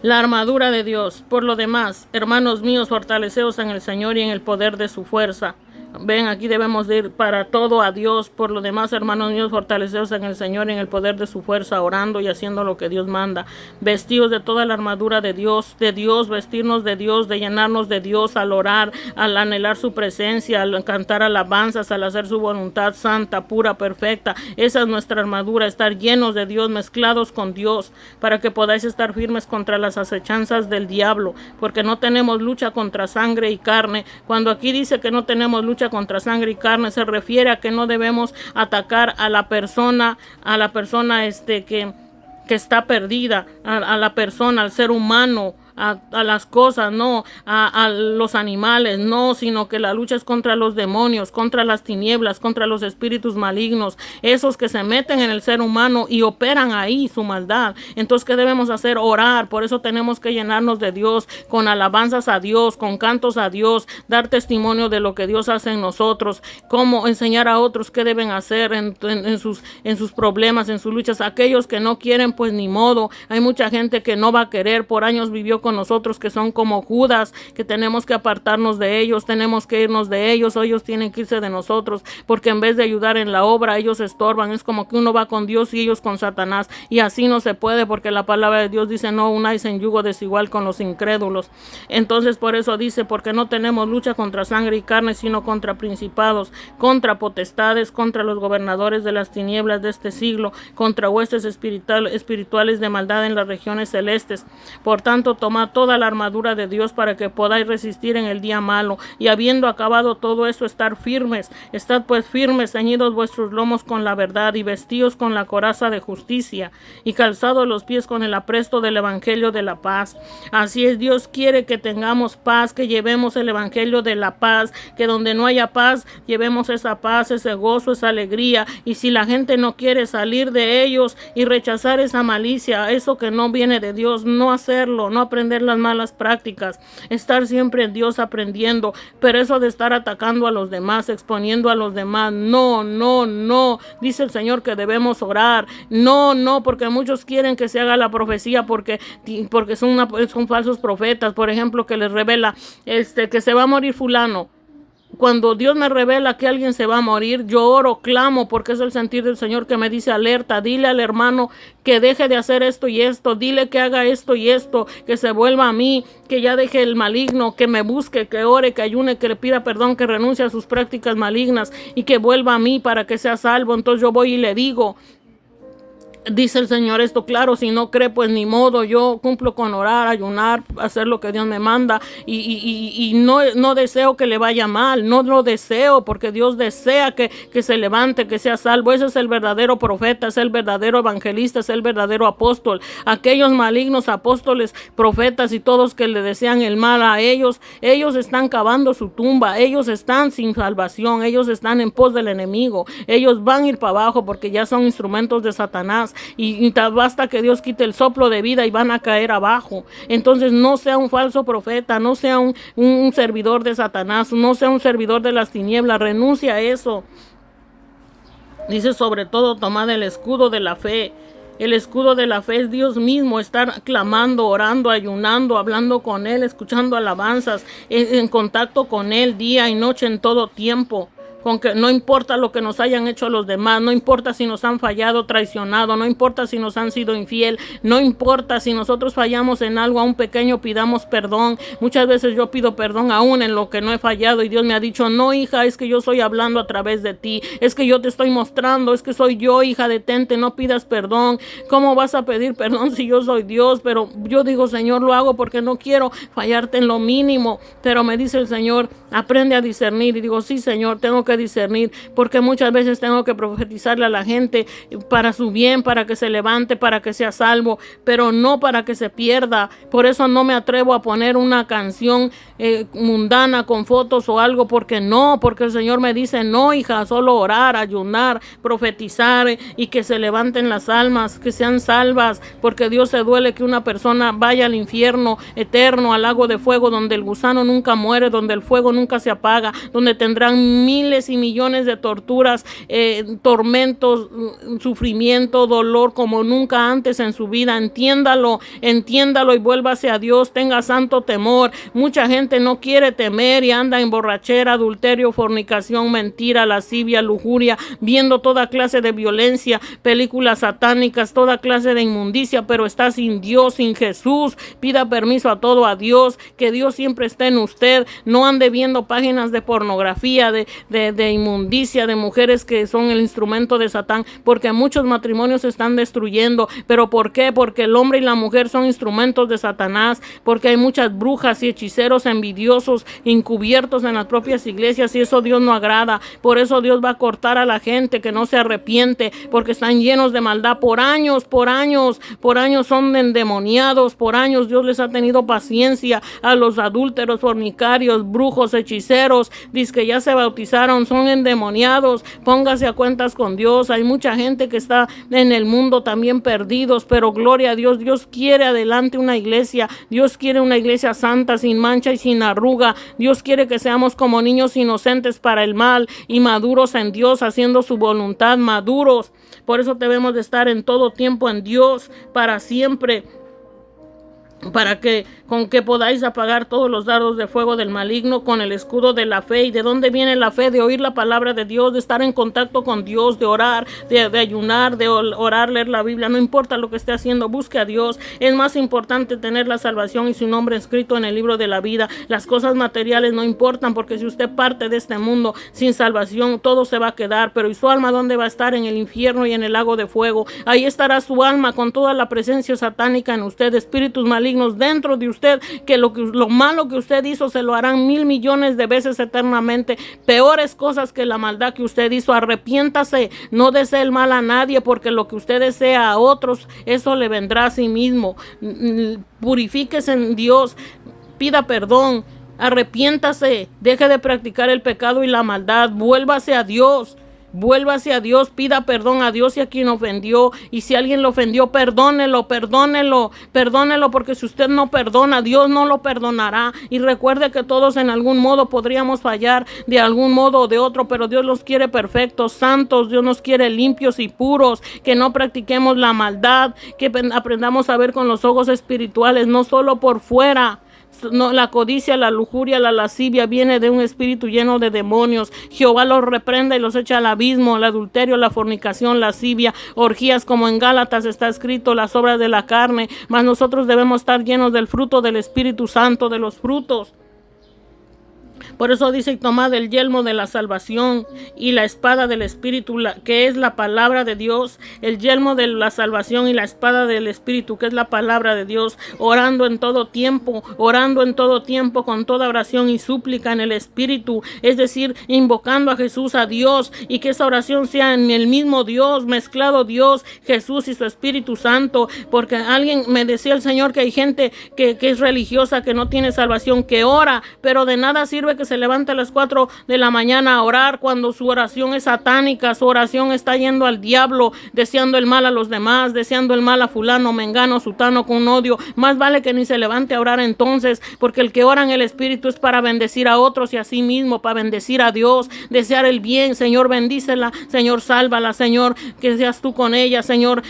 La armadura de Dios. Por lo demás, hermanos míos, fortaleceos en el Señor y en el poder de su fuerza. Ven, aquí debemos de ir para todo a Dios. Por lo demás, hermanos míos, fortaleceos en el Señor y en el poder de su fuerza, orando y haciendo lo que Dios manda. Vestidos de toda la armadura de Dios, vestirnos de Dios, de llenarnos de Dios al orar, al anhelar su presencia, al cantar alabanzas, al hacer su voluntad santa, pura, perfecta. Esa es nuestra armadura, estar llenos de Dios, mezclados con Dios, para que podáis estar firmes contra las acechanzas del diablo, porque no tenemos lucha contra sangre y carne. Cuando aquí dice que no tenemos lucha contra sangre y carne, se refiere a que no debemos atacar a la persona que está perdida, a la persona, al ser humano, a las cosas, no a los animales, no, sino que la lucha es contra los demonios, contra las tinieblas, contra los espíritus malignos, esos que se meten en el ser humano y operan ahí su maldad. Entonces, ¿qué debemos hacer? Orar. Por eso tenemos que llenarnos de Dios, con alabanzas a Dios, con cantos a Dios, dar testimonio de lo que Dios hace en nosotros, cómo enseñar a otros qué deben hacer en sus problemas, en sus luchas. Aquellos que no quieren, pues ni modo. Hay mucha gente que no va a querer, por años vivió con nosotros, que son como Judas, que tenemos que apartarnos de ellos, tenemos que irnos de ellos, o ellos tienen que irse de nosotros, porque en vez de ayudar en la obra, ellos estorban. Es como que uno va con Dios y ellos con Satanás, y así no se puede, porque la palabra de Dios dice: no unáis en yugo desigual con los incrédulos. Entonces, por eso dice: porque no tenemos lucha contra sangre y carne, sino contra principados, contra potestades, contra los gobernadores de las tinieblas de este siglo, contra huestes espirituales de maldad en las regiones celestes. Por tanto, tomad toda la armadura de Dios para que podáis resistir en el día malo, y habiendo acabado todo eso, estar firmes. Estad pues firmes, ceñidos vuestros lomos con la verdad, y vestidos con la coraza de justicia, y calzados los pies con el apresto del evangelio de la paz. Así es, Dios quiere que tengamos paz, que llevemos el evangelio de la paz, que donde no haya paz, llevemos esa paz, ese gozo, esa alegría. Y si la gente no quiere salir de ellos y rechazar esa malicia, eso que no viene de Dios, no hacerlo, no aprender las malas prácticas, estar siempre en Dios aprendiendo. Pero eso de estar atacando a los demás, exponiendo a los demás, no, dice el Señor que debemos orar, no, porque muchos quieren que se haga la profecía porque son falsos profetas, por ejemplo, que les revela que se va a morir fulano. Cuando Dios me revela que alguien se va a morir, yo oro, clamo, porque es el sentir del Señor que me dice: alerta, dile al hermano que deje de hacer esto y esto, dile que haga esto y esto, que se vuelva a mí, que ya deje el maligno, que me busque, que ore, que ayune, que le pida perdón, que renuncie a sus prácticas malignas y que vuelva a mí para que sea salvo. Entonces yo voy y le digo: Dice el Señor esto, claro, si no cree, pues ni modo, yo cumplo con orar, ayunar, hacer lo que Dios me manda y no deseo que le vaya mal, no lo deseo porque Dios desea que se levante, que sea salvo. Ese es el verdadero profeta, es el verdadero evangelista, es el verdadero apóstol. Aquellos malignos apóstoles, profetas y todos que le desean el mal a ellos están cavando su tumba, ellos están sin salvación, ellos están en pos del enemigo, ellos van a ir para abajo porque ya son instrumentos de Satanás. Y basta que Dios quite el soplo de vida y van a caer abajo. Entonces no sea un falso profeta, no sea un servidor de Satanás, no sea un servidor de las tinieblas, renuncia a eso. Dice, sobre todo, tomad el escudo de la fe. El escudo de la fe es Dios mismo, estar clamando, orando, ayunando, hablando con Él, escuchando alabanzas, en contacto con Él día y noche en todo tiempo. Con que no importa lo que nos hayan hecho los demás, no importa si nos han fallado, traicionado, no importa si nos han sido infiel, no importa si nosotros fallamos en algo, a un pequeño pidamos perdón. Muchas veces yo pido perdón aún en lo que no he fallado y Dios me ha dicho, no hija, es que yo estoy hablando a través de ti, es que yo te estoy mostrando, es que soy yo, hija, detente, no pidas perdón. ¿Cómo vas a pedir perdón si yo soy Dios? Pero yo digo, Señor, lo hago porque no quiero fallarte en lo mínimo, pero me dice el Señor, aprende a discernir. Y digo, sí, Señor, tengo que discernir, porque muchas veces tengo que profetizarle a la gente para su bien, para que se levante, para que sea salvo, pero no para que se pierda. Por eso no me atrevo a poner una canción mundana con fotos o algo, porque el Señor me dice, no, hija, solo orar, ayunar, profetizar y que se levanten las almas, que sean salvas, porque Dios se duele que una persona vaya al infierno eterno, al lago de fuego, donde el gusano nunca muere, donde el fuego nunca se apaga, donde tendrán miles y millones de torturas, tormentos, sufrimiento, dolor como nunca antes en su vida. Entiéndalo y vuélvase a Dios, tenga santo temor. Mucha gente no quiere temer y anda en borrachera, adulterio, fornicación, mentira, lascivia, lujuria, viendo toda clase de violencia, películas satánicas, toda clase de inmundicia, pero está sin Dios, sin Jesús. Pida permiso a todo a Dios, que Dios siempre esté en usted. No ande viendo páginas de pornografía, de inmundicia, de mujeres que son el instrumento de Satán, porque muchos matrimonios se están destruyendo. ¿Pero por qué? Porque el hombre y la mujer son instrumentos de Satanás, porque hay muchas brujas y hechiceros envidiosos encubiertos en las propias iglesias y eso Dios no agrada. Por eso Dios va a cortar a la gente que no se arrepiente, porque están llenos de maldad por años son endemoniados, por años Dios les ha tenido paciencia a los adúlteros, fornicarios, brujos, hechiceros, dice que ya se bautizaron, son endemoniados. Póngase a cuentas con Dios. Hay mucha gente que está en el mundo también perdidos, pero gloria a Dios, Dios quiere adelante una iglesia, Dios quiere una iglesia santa, sin mancha y sin arruga. Dios quiere que seamos como niños inocentes para el mal y maduros en Dios, haciendo su voluntad, maduros. Por eso debemos de estar en todo tiempo en Dios para siempre, para que con que podáis apagar todos los dardos de fuego del maligno con el escudo de la fe. ¿Y de dónde viene la fe? De oír la palabra de Dios, de estar en contacto con Dios, de orar, de ayunar, de orar, leer la Biblia. No importa lo que esté haciendo, busque a Dios. Es más importante tener la salvación y su nombre escrito en el libro de la vida. Las cosas materiales no importan, porque si usted parte de este mundo sin salvación, todo se va a quedar. Pero ¿y su alma dónde va a estar? En el infierno y en el lago de fuego. Ahí estará su alma con toda la presencia satánica en usted, espíritus malignos dentro de usted, que lo malo que usted hizo se lo harán 1,000 millones de veces eternamente, peores cosas que la maldad que usted hizo. Arrepiéntase, no desee el mal a nadie, porque lo que usted desea a otros, eso le vendrá a sí mismo. Purifíquese en Dios, pida perdón, arrepiéntase, deje de practicar el pecado y la maldad, vuélvase a Dios. Vuélvase a Dios, pida perdón a Dios y a quien ofendió, y si alguien lo ofendió, perdónelo, porque si usted no perdona, Dios no lo perdonará. Y recuerde que todos en algún modo podríamos fallar de algún modo o de otro, pero Dios los quiere perfectos, santos. Dios nos quiere limpios y puros, que no practiquemos la maldad, que aprendamos a ver con los ojos espirituales, no solo por fuera. No, la codicia, la lujuria, la lascivia viene de un espíritu lleno de demonios. Jehová los reprende y los echa al abismo. El adulterio, la fornicación, lascivia, orgías, como en Gálatas está escrito, las obras de la carne. Mas nosotros debemos estar llenos del fruto del Espíritu Santo, de los frutos. Por eso dice: y tomad el yelmo de la salvación y la espada del Espíritu, que es la palabra de Dios. El yelmo de la salvación y la espada del Espíritu, que es la palabra de Dios. Orando en todo tiempo con toda oración y súplica en el Espíritu. Es decir, invocando a Jesús, a Dios, y que esa oración sea en el mismo Dios, mezclado Dios, Jesús y su Espíritu Santo. Porque alguien me decía el Señor que hay gente que es religiosa, que no tiene salvación, que ora, pero de nada sirve que se levante a las 4 de la mañana a orar cuando su oración es satánica, su oración está yendo al diablo, deseando el mal a los demás, deseando el mal a fulano, mengano, sutano, con odio. Más vale que ni se levante a orar entonces, porque el que ora en el Espíritu es para bendecir a otros y a sí mismo, para bendecir a Dios, desear el bien. Señor, bendícela, Señor, sálvala, Señor, que seas tú con ella, Señor,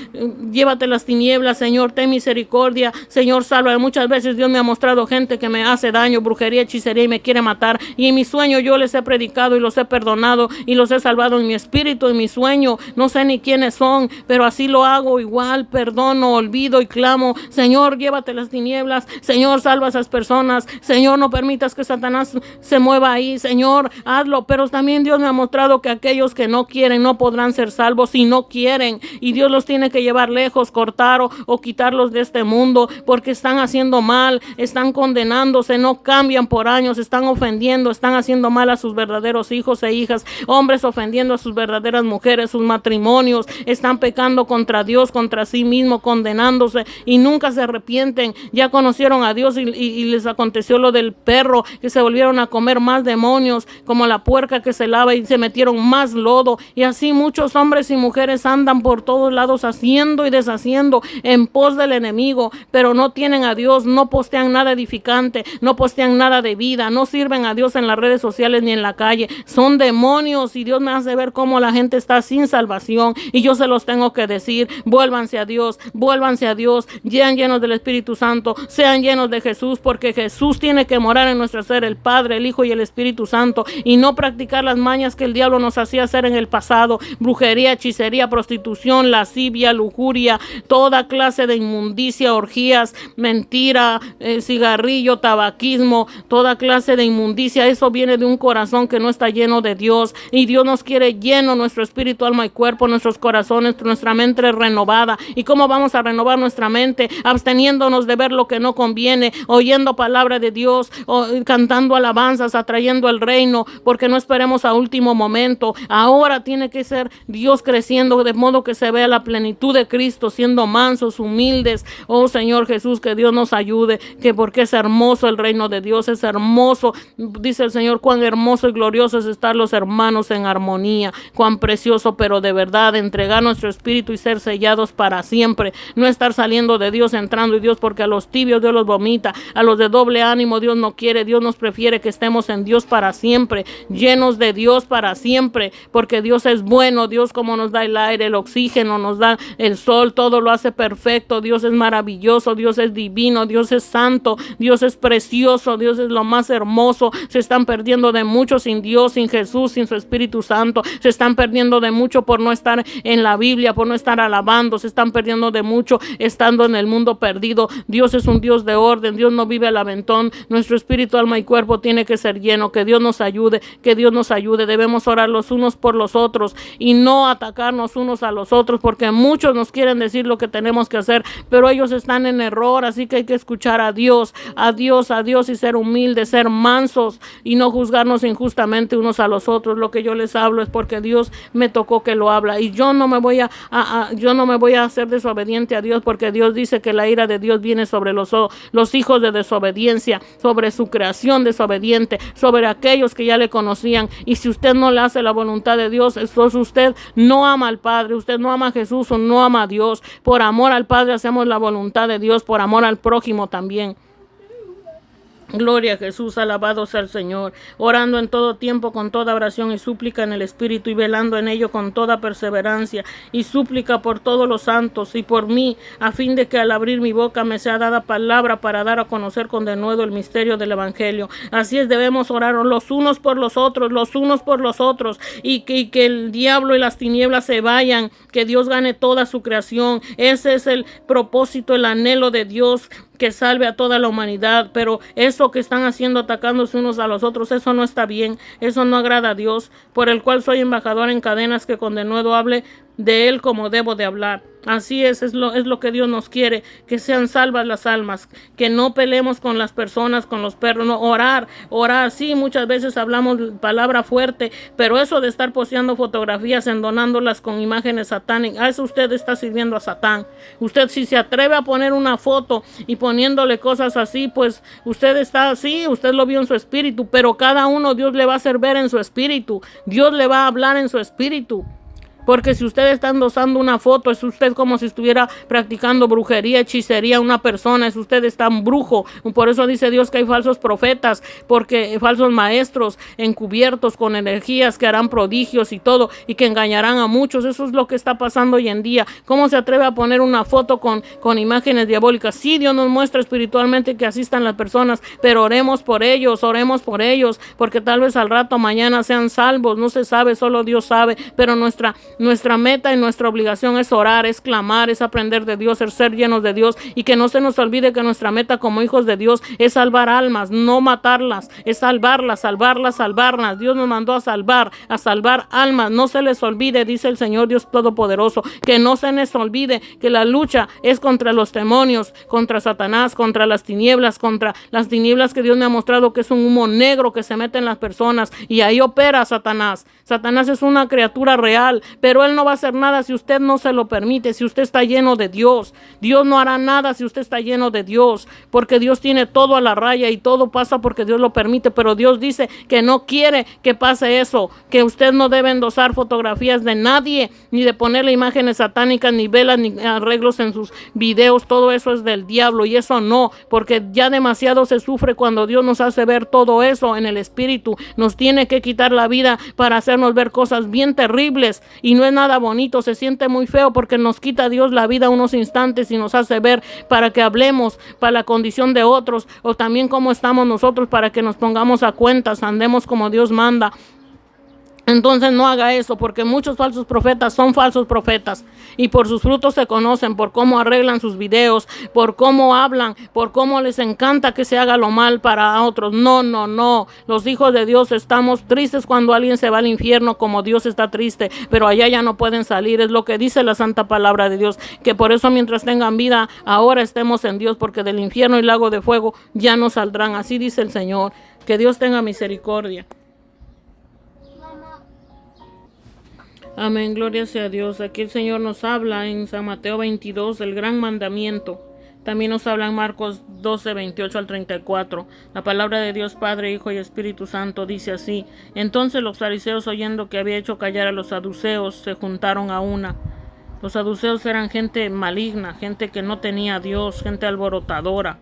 llévate las tinieblas, Señor, ten misericordia, Señor, salva. Muchas veces Dios me ha mostrado gente que me hace daño, brujería, hechicería, y me quiere matar, y en mi sueño yo les he predicado y los he perdonado y los he salvado en mi espíritu, en mi sueño. No sé ni quiénes son, pero así lo hago igual, perdono, olvido y clamo: Señor, llévate las tinieblas, Señor, salva a esas personas, Señor, no permitas que Satanás se mueva ahí, Señor, hazlo. Pero también Dios me ha mostrado que aquellos que no quieren no podrán ser salvos si no quieren, y Dios los tiene que llevar lejos, cortar o quitarlos de este mundo, porque están haciendo mal, están condenándose, no cambian por años, están ofendiendo, están haciendo mal a sus verdaderos hijos e hijas, hombres ofendiendo a sus verdaderas mujeres, sus matrimonios, están pecando contra Dios, contra sí mismo, condenándose, y nunca se arrepienten. Ya conocieron a Dios y les aconteció lo del perro, que se volvieron a comer más demonios, como la puerca que se lava y se metieron más lodo. Y así muchos hombres y mujeres andan por todos lados haciendo y deshaciendo en pos del enemigo, pero no tienen a Dios, no postean nada edificante, no postean nada de vida, no sirven a Dios en las redes sociales ni en la calle. Son demonios, y Dios me hace ver cómo la gente está sin salvación, y yo se los tengo que decir: vuélvanse a Dios, sean llenos del Espíritu Santo, sean llenos de Jesús, porque Jesús tiene que morar en nuestro ser, el Padre, el Hijo y el Espíritu Santo, y no practicar las mañas que el diablo nos hacía hacer en el pasado: brujería, hechicería, prostitución, lascivia, lujuria, toda clase de inmundicia, orgías, mentira, cigarrillo, tabaquismo, toda clase de inmundicia. Eso viene de un corazón que no está lleno de Dios, y Dios nos quiere lleno, nuestro espíritu, alma y cuerpo, nuestros corazones, nuestra mente renovada. ¿Y cómo vamos a renovar nuestra mente? Absteniéndonos de ver lo que no conviene, oyendo palabra de Dios, cantando alabanzas, atrayendo el reino, porque no esperemos a último momento. Ahora tiene que ser Dios creciendo, de modo que se vea la plenitud de Cristo, siendo mansos, humildes. Oh Señor Jesús, que Dios nos ayude, que porque es hermoso el reino de Dios, es hermoso. Dice el Señor: cuán hermoso y glorioso es estar los hermanos en armonía, cuán precioso, pero de verdad, entregar nuestro espíritu y ser sellados para siempre, no estar saliendo de Dios, entrando en Dios, porque a los tibios Dios los vomita, a los de doble ánimo Dios no quiere. Dios nos prefiere que estemos en Dios para siempre, llenos de Dios para siempre, porque Dios es bueno. Dios, como nos da el aire, el oxígeno, nos da el sol, todo lo hace perfecto. Dios es maravilloso, Dios es divino, Dios es santo, Dios es precioso, Dios es lo más hermoso. Se están perdiendo de mucho sin Dios, sin Jesús, sin su Espíritu Santo. Se están perdiendo de mucho por no estar en la Biblia, por no estar alabando. Se están perdiendo de mucho estando en el mundo perdido. Dios es un Dios de orden, Dios no vive al aventón. Nuestro espíritu, alma y cuerpo tiene que ser lleno. Que Dios nos ayude, que Dios nos ayude. Debemos orar los unos por los otros y no atacarnos unos a los otros, porque muchos nos quieren decir lo que tenemos que hacer, pero ellos están en error. Así que hay que escuchar a Dios, a Dios, a Dios, y ser humildes, ser mansos y no juzgarnos injustamente unos a los otros. Lo que yo les hablo es porque Dios me tocó que lo habla, y yo no me voy a hacer desobediente a Dios, porque Dios dice que la ira de Dios viene sobre los hijos de desobediencia, sobre su creación desobediente, sobre aquellos que ya le conocían. Y si usted no le hace la voluntad de Dios, entonces usted no ama al Padre, usted no ama a Jesús o no ama a Dios. Por amor al Padre hacemos la voluntad de Dios, por amor al prójimo también. Gloria a Jesús, alabado sea el Señor, orando en todo tiempo con toda oración y súplica en el Espíritu, y velando en ello con toda perseverancia y súplica por todos los santos y por mí, a fin de que al abrir mi boca me sea dada palabra para dar a conocer con denuedo el misterio del Evangelio. Así es, debemos orar los unos por los otros, y que el diablo y las tinieblas se vayan, que Dios gane toda su creación. Ese es el propósito, el anhelo de Dios, que salve a toda la humanidad, pero eso que están haciendo, atacándose unos a los otros, eso no está bien, eso no agrada a Dios, por el cual soy embajador en cadenas, que con denuedo hable de él como debo de hablar. Así es lo que Dios nos quiere, que sean salvas las almas, que no peleemos con las personas, con los perros, no, orar, sí, muchas veces hablamos palabra fuerte, pero eso de estar posteando fotografías, endonándolas con imágenes satánicas, a eso usted está sirviendo a Satán. Usted, si se atreve a poner una foto y poniéndole cosas así, pues usted está así, usted lo vio en su espíritu, pero cada uno Dios le va a hacer ver en su espíritu, Dios le va a hablar en su espíritu. Porque si usted está endosando una foto, es usted como si estuviera practicando brujería, hechicería a una persona, es usted está un brujo. Por eso dice Dios que hay falsos profetas, porque falsos maestros encubiertos con energías que harán prodigios y todo, y que engañarán a muchos. Eso es lo que está pasando hoy en día. ¿Cómo se atreve a poner una foto con imágenes diabólicas? Sí, Dios nos muestra espiritualmente que así están las personas, pero oremos por ellos, porque tal vez al rato mañana sean salvos. No se sabe, solo Dios sabe, pero nuestra meta y nuestra obligación es orar, es clamar, es aprender de Dios, es ser llenos de Dios, y que no se nos olvide que nuestra meta como hijos de Dios es salvar almas, no matarlas, es salvarlas. Dios nos mandó a salvar almas. No se les olvide, dice el Señor Dios Todopoderoso, que no se les olvide que la lucha es contra los demonios, contra Satanás, contra las tinieblas que Dios me ha mostrado que es un humo negro que se mete en las personas, y ahí opera Satanás. Satanás es una criatura real, pero él no va a hacer nada si usted no se lo permite, si usted está lleno de Dios. Dios no hará nada si usted está lleno de Dios, porque Dios tiene todo a la raya y todo pasa porque Dios lo permite, pero Dios dice que no quiere que pase eso, que usted no debe endosar fotografías de nadie, ni de ponerle imágenes satánicas, ni velas, ni arreglos en sus videos. Todo eso es del diablo, y eso no, porque ya demasiado se sufre cuando Dios nos hace ver todo eso en el espíritu. Nos tiene que quitar la vida para hacernos ver cosas bien terribles, y no es nada bonito, se siente muy feo, porque nos quita Dios la vida unos instantes y nos hace ver para que hablemos para la condición de otros, o también cómo estamos nosotros, para que nos pongamos a cuentas, andemos como Dios manda. Entonces no haga eso, porque muchos falsos profetas son falsos profetas, y por sus frutos se conocen, por cómo arreglan sus videos, por cómo hablan, por cómo les encanta que se haga lo mal para otros. No, los hijos de Dios estamos tristes cuando alguien se va al infierno, como Dios está triste, pero allá ya no pueden salir. Es lo que dice la santa palabra de Dios, que por eso mientras tengan vida, ahora estemos en Dios, porque del infierno y lago de fuego ya no saldrán. Así dice el Señor. Que Dios tenga misericordia. Amén, gloria sea a Dios. Aquí el Señor nos habla en San Mateo 22, el gran mandamiento. También nos habla en Marcos 12, 28 al 34. La palabra de Dios Padre, Hijo y Espíritu Santo dice así: Entonces los fariseos, oyendo que había hecho callar a los saduceos, se juntaron a una. Los saduceos eran gente maligna, gente que no tenía a Dios, gente alborotadora,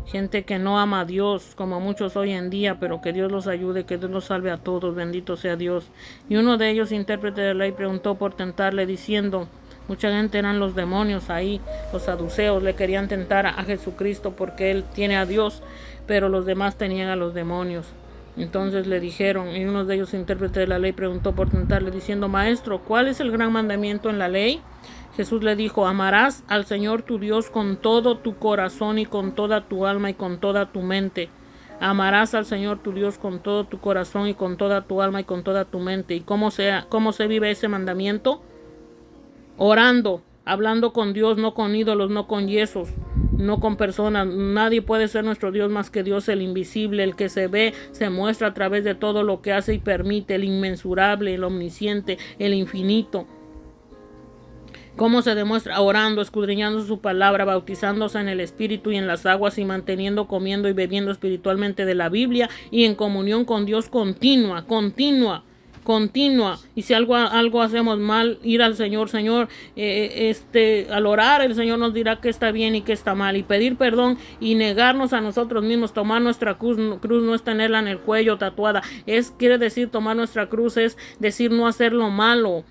gente que no ama a Dios, como muchos hoy en día, pero que Dios los ayude, que Dios los salve a todos, bendito sea Dios. Y uno de ellos, intérprete de la ley, preguntó por tentarle, diciendo, mucha gente eran los demonios ahí, los saduceos le querían tentar a Jesucristo porque él tiene a Dios, pero los demás tenían a los demonios. Entonces le dijeron, y uno de ellos, intérprete de la ley, preguntó por tentarle, diciendo, Maestro, ¿cuál es el gran mandamiento en la ley? Jesús le dijo, amarás al Señor tu Dios con todo tu corazón y con toda tu alma y con toda tu mente. Amarás al Señor tu Dios con todo tu corazón y con toda tu alma y con toda tu mente. ¿Y cómo se vive ese mandamiento? Orando, hablando con Dios, no con ídolos, no con yesos, no con personas. Nadie puede ser nuestro Dios más que Dios, el invisible, el que se ve, se muestra a través de todo lo que hace y permite, el inmensurable, el omnisciente, el infinito. ¿Cómo se demuestra? Orando, escudriñando su palabra, bautizándose en el Espíritu y en las aguas, y manteniendo, comiendo y bebiendo espiritualmente de la Biblia, y en comunión con Dios continua. Y si algo hacemos mal, ir al Señor, al orar, el Señor nos dirá que está bien y que está mal, y pedir perdón y negarnos a nosotros mismos, tomar nuestra cruz no es tenerla en el cuello tatuada, quiere decir tomar nuestra cruz, es decir no hacer lo malo.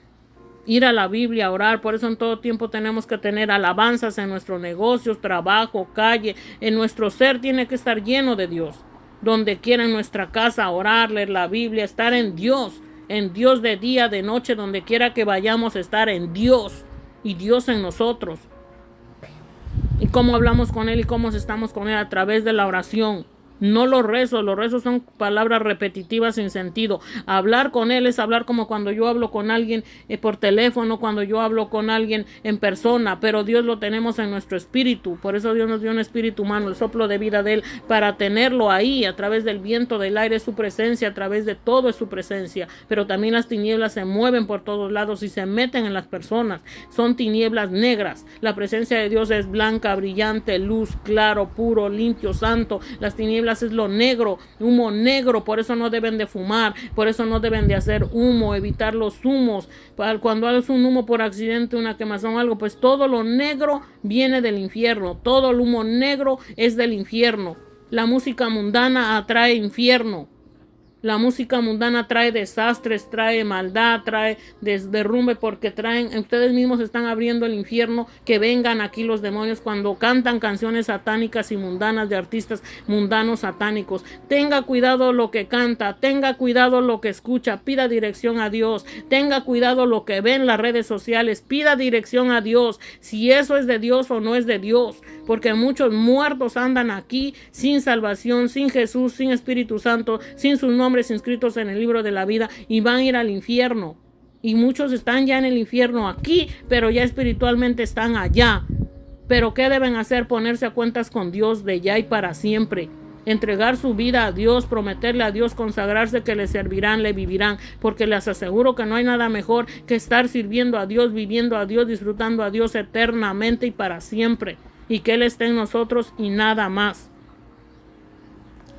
Ir a la Biblia, orar. Por eso en todo tiempo tenemos que tener alabanzas en nuestros negocios, trabajo, calle. En nuestro ser tiene que estar lleno de Dios. Donde quiera en nuestra casa, orar, leer la Biblia, estar en Dios de día, de noche, donde quiera que vayamos, estar en Dios y Dios en nosotros. y cómo hablamos con Él y cómo estamos con Él a través de la oración. No los rezos son palabras repetitivas sin sentido. Hablar con Él es hablar como cuando yo hablo con alguien por teléfono, cuando yo hablo con alguien en persona, pero Dios lo tenemos en nuestro espíritu. Por eso Dios nos dio un espíritu humano, el soplo de vida de Él, para tenerlo ahí a través del viento, del aire, es su presencia, a través de todo es su presencia. Pero también las tinieblas se mueven por todos lados y se meten en las personas. Son tinieblas negras. La presencia de Dios es blanca, brillante, luz, claro, puro, limpio, santo. Las tinieblas es lo negro, humo negro, por eso no deben de fumar, por eso no deben de hacer humo, evitar los humos. Cuando haces un humo por accidente, una quemazón o algo, pues todo lo negro viene del infierno, todo el humo negro es del infierno. La música mundana atrae infierno. La música mundana trae desastres, trae maldad, trae derrumbe, porque ustedes mismos están abriendo el infierno, que vengan aquí los demonios cuando cantan canciones satánicas y mundanas de artistas mundanos satánicos. Tenga cuidado lo que canta, tenga cuidado lo que escucha, pida dirección a Dios, tenga cuidado lo que ve en las redes sociales, pida dirección a Dios, si eso es de Dios o no es de Dios, porque muchos muertos andan aquí sin salvación, sin Jesús, sin Espíritu Santo, sin sus nombres inscritos en el libro de la vida, y van a ir al infierno. Y muchos están ya en el infierno aquí, pero ya espiritualmente están allá. Pero ¿qué deben hacer? Ponerse a cuentas con Dios de ya y para siempre. Entregar su vida a Dios, prometerle a Dios, consagrarse, que le servirán, le vivirán, porque les aseguro que no hay nada mejor que estar sirviendo a Dios, viviendo a Dios, disfrutando a Dios eternamente y para siempre, y que Él esté en nosotros y nada más.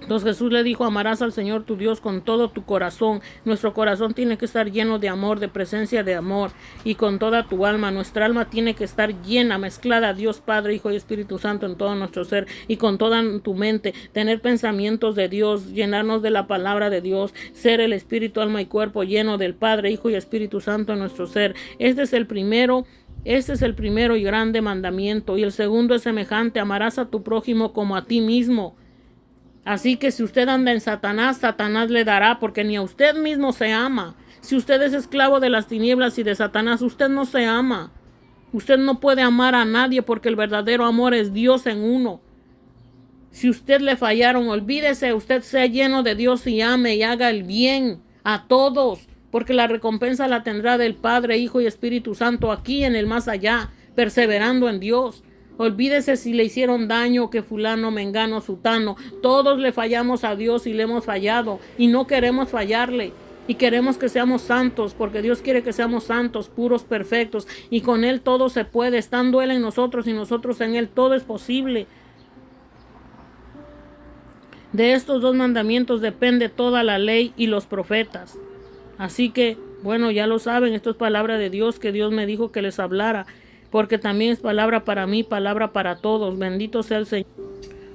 Entonces Jesús le dijo: amarás al Señor tu Dios con todo tu corazón. Nuestro corazón tiene que estar lleno de amor, de presencia de amor, y con toda tu alma. Nuestra alma tiene que estar llena, mezclada a Dios Padre, Hijo y Espíritu Santo en todo nuestro ser, y con toda tu mente, tener pensamientos de Dios, llenarnos de la palabra de Dios, ser el espíritu, alma y cuerpo lleno del Padre, Hijo y Espíritu Santo en nuestro ser. Este es el primero y grande mandamiento. Y el segundo es semejante: amarás a tu prójimo como a ti mismo. Así que si usted anda en Satanás, Satanás le dará, porque ni a usted mismo se ama. Si usted es esclavo de las tinieblas y de Satanás, usted no se ama. Usted no puede amar a nadie, porque el verdadero amor es Dios en uno. Si usted le fallaron, olvídese, usted sea lleno de Dios y ame y haga el bien a todos, porque la recompensa la tendrá del Padre, Hijo y Espíritu Santo aquí en el más allá, perseverando en Dios. Olvídese si le hicieron daño, que fulano, mengano, sutano. Todos le fallamos a Dios y le hemos fallado, y no queremos fallarle, y queremos que seamos santos, porque Dios quiere que seamos santos, puros, perfectos, y con Él todo se puede. Estando Él en nosotros y nosotros en Él, todo es posible. De estos dos mandamientos depende toda la ley y los profetas. Así que, bueno, ya lo saben, esto es palabra de Dios, que Dios me dijo que les hablara, porque también es palabra para mí, palabra para todos. Bendito sea el Señor.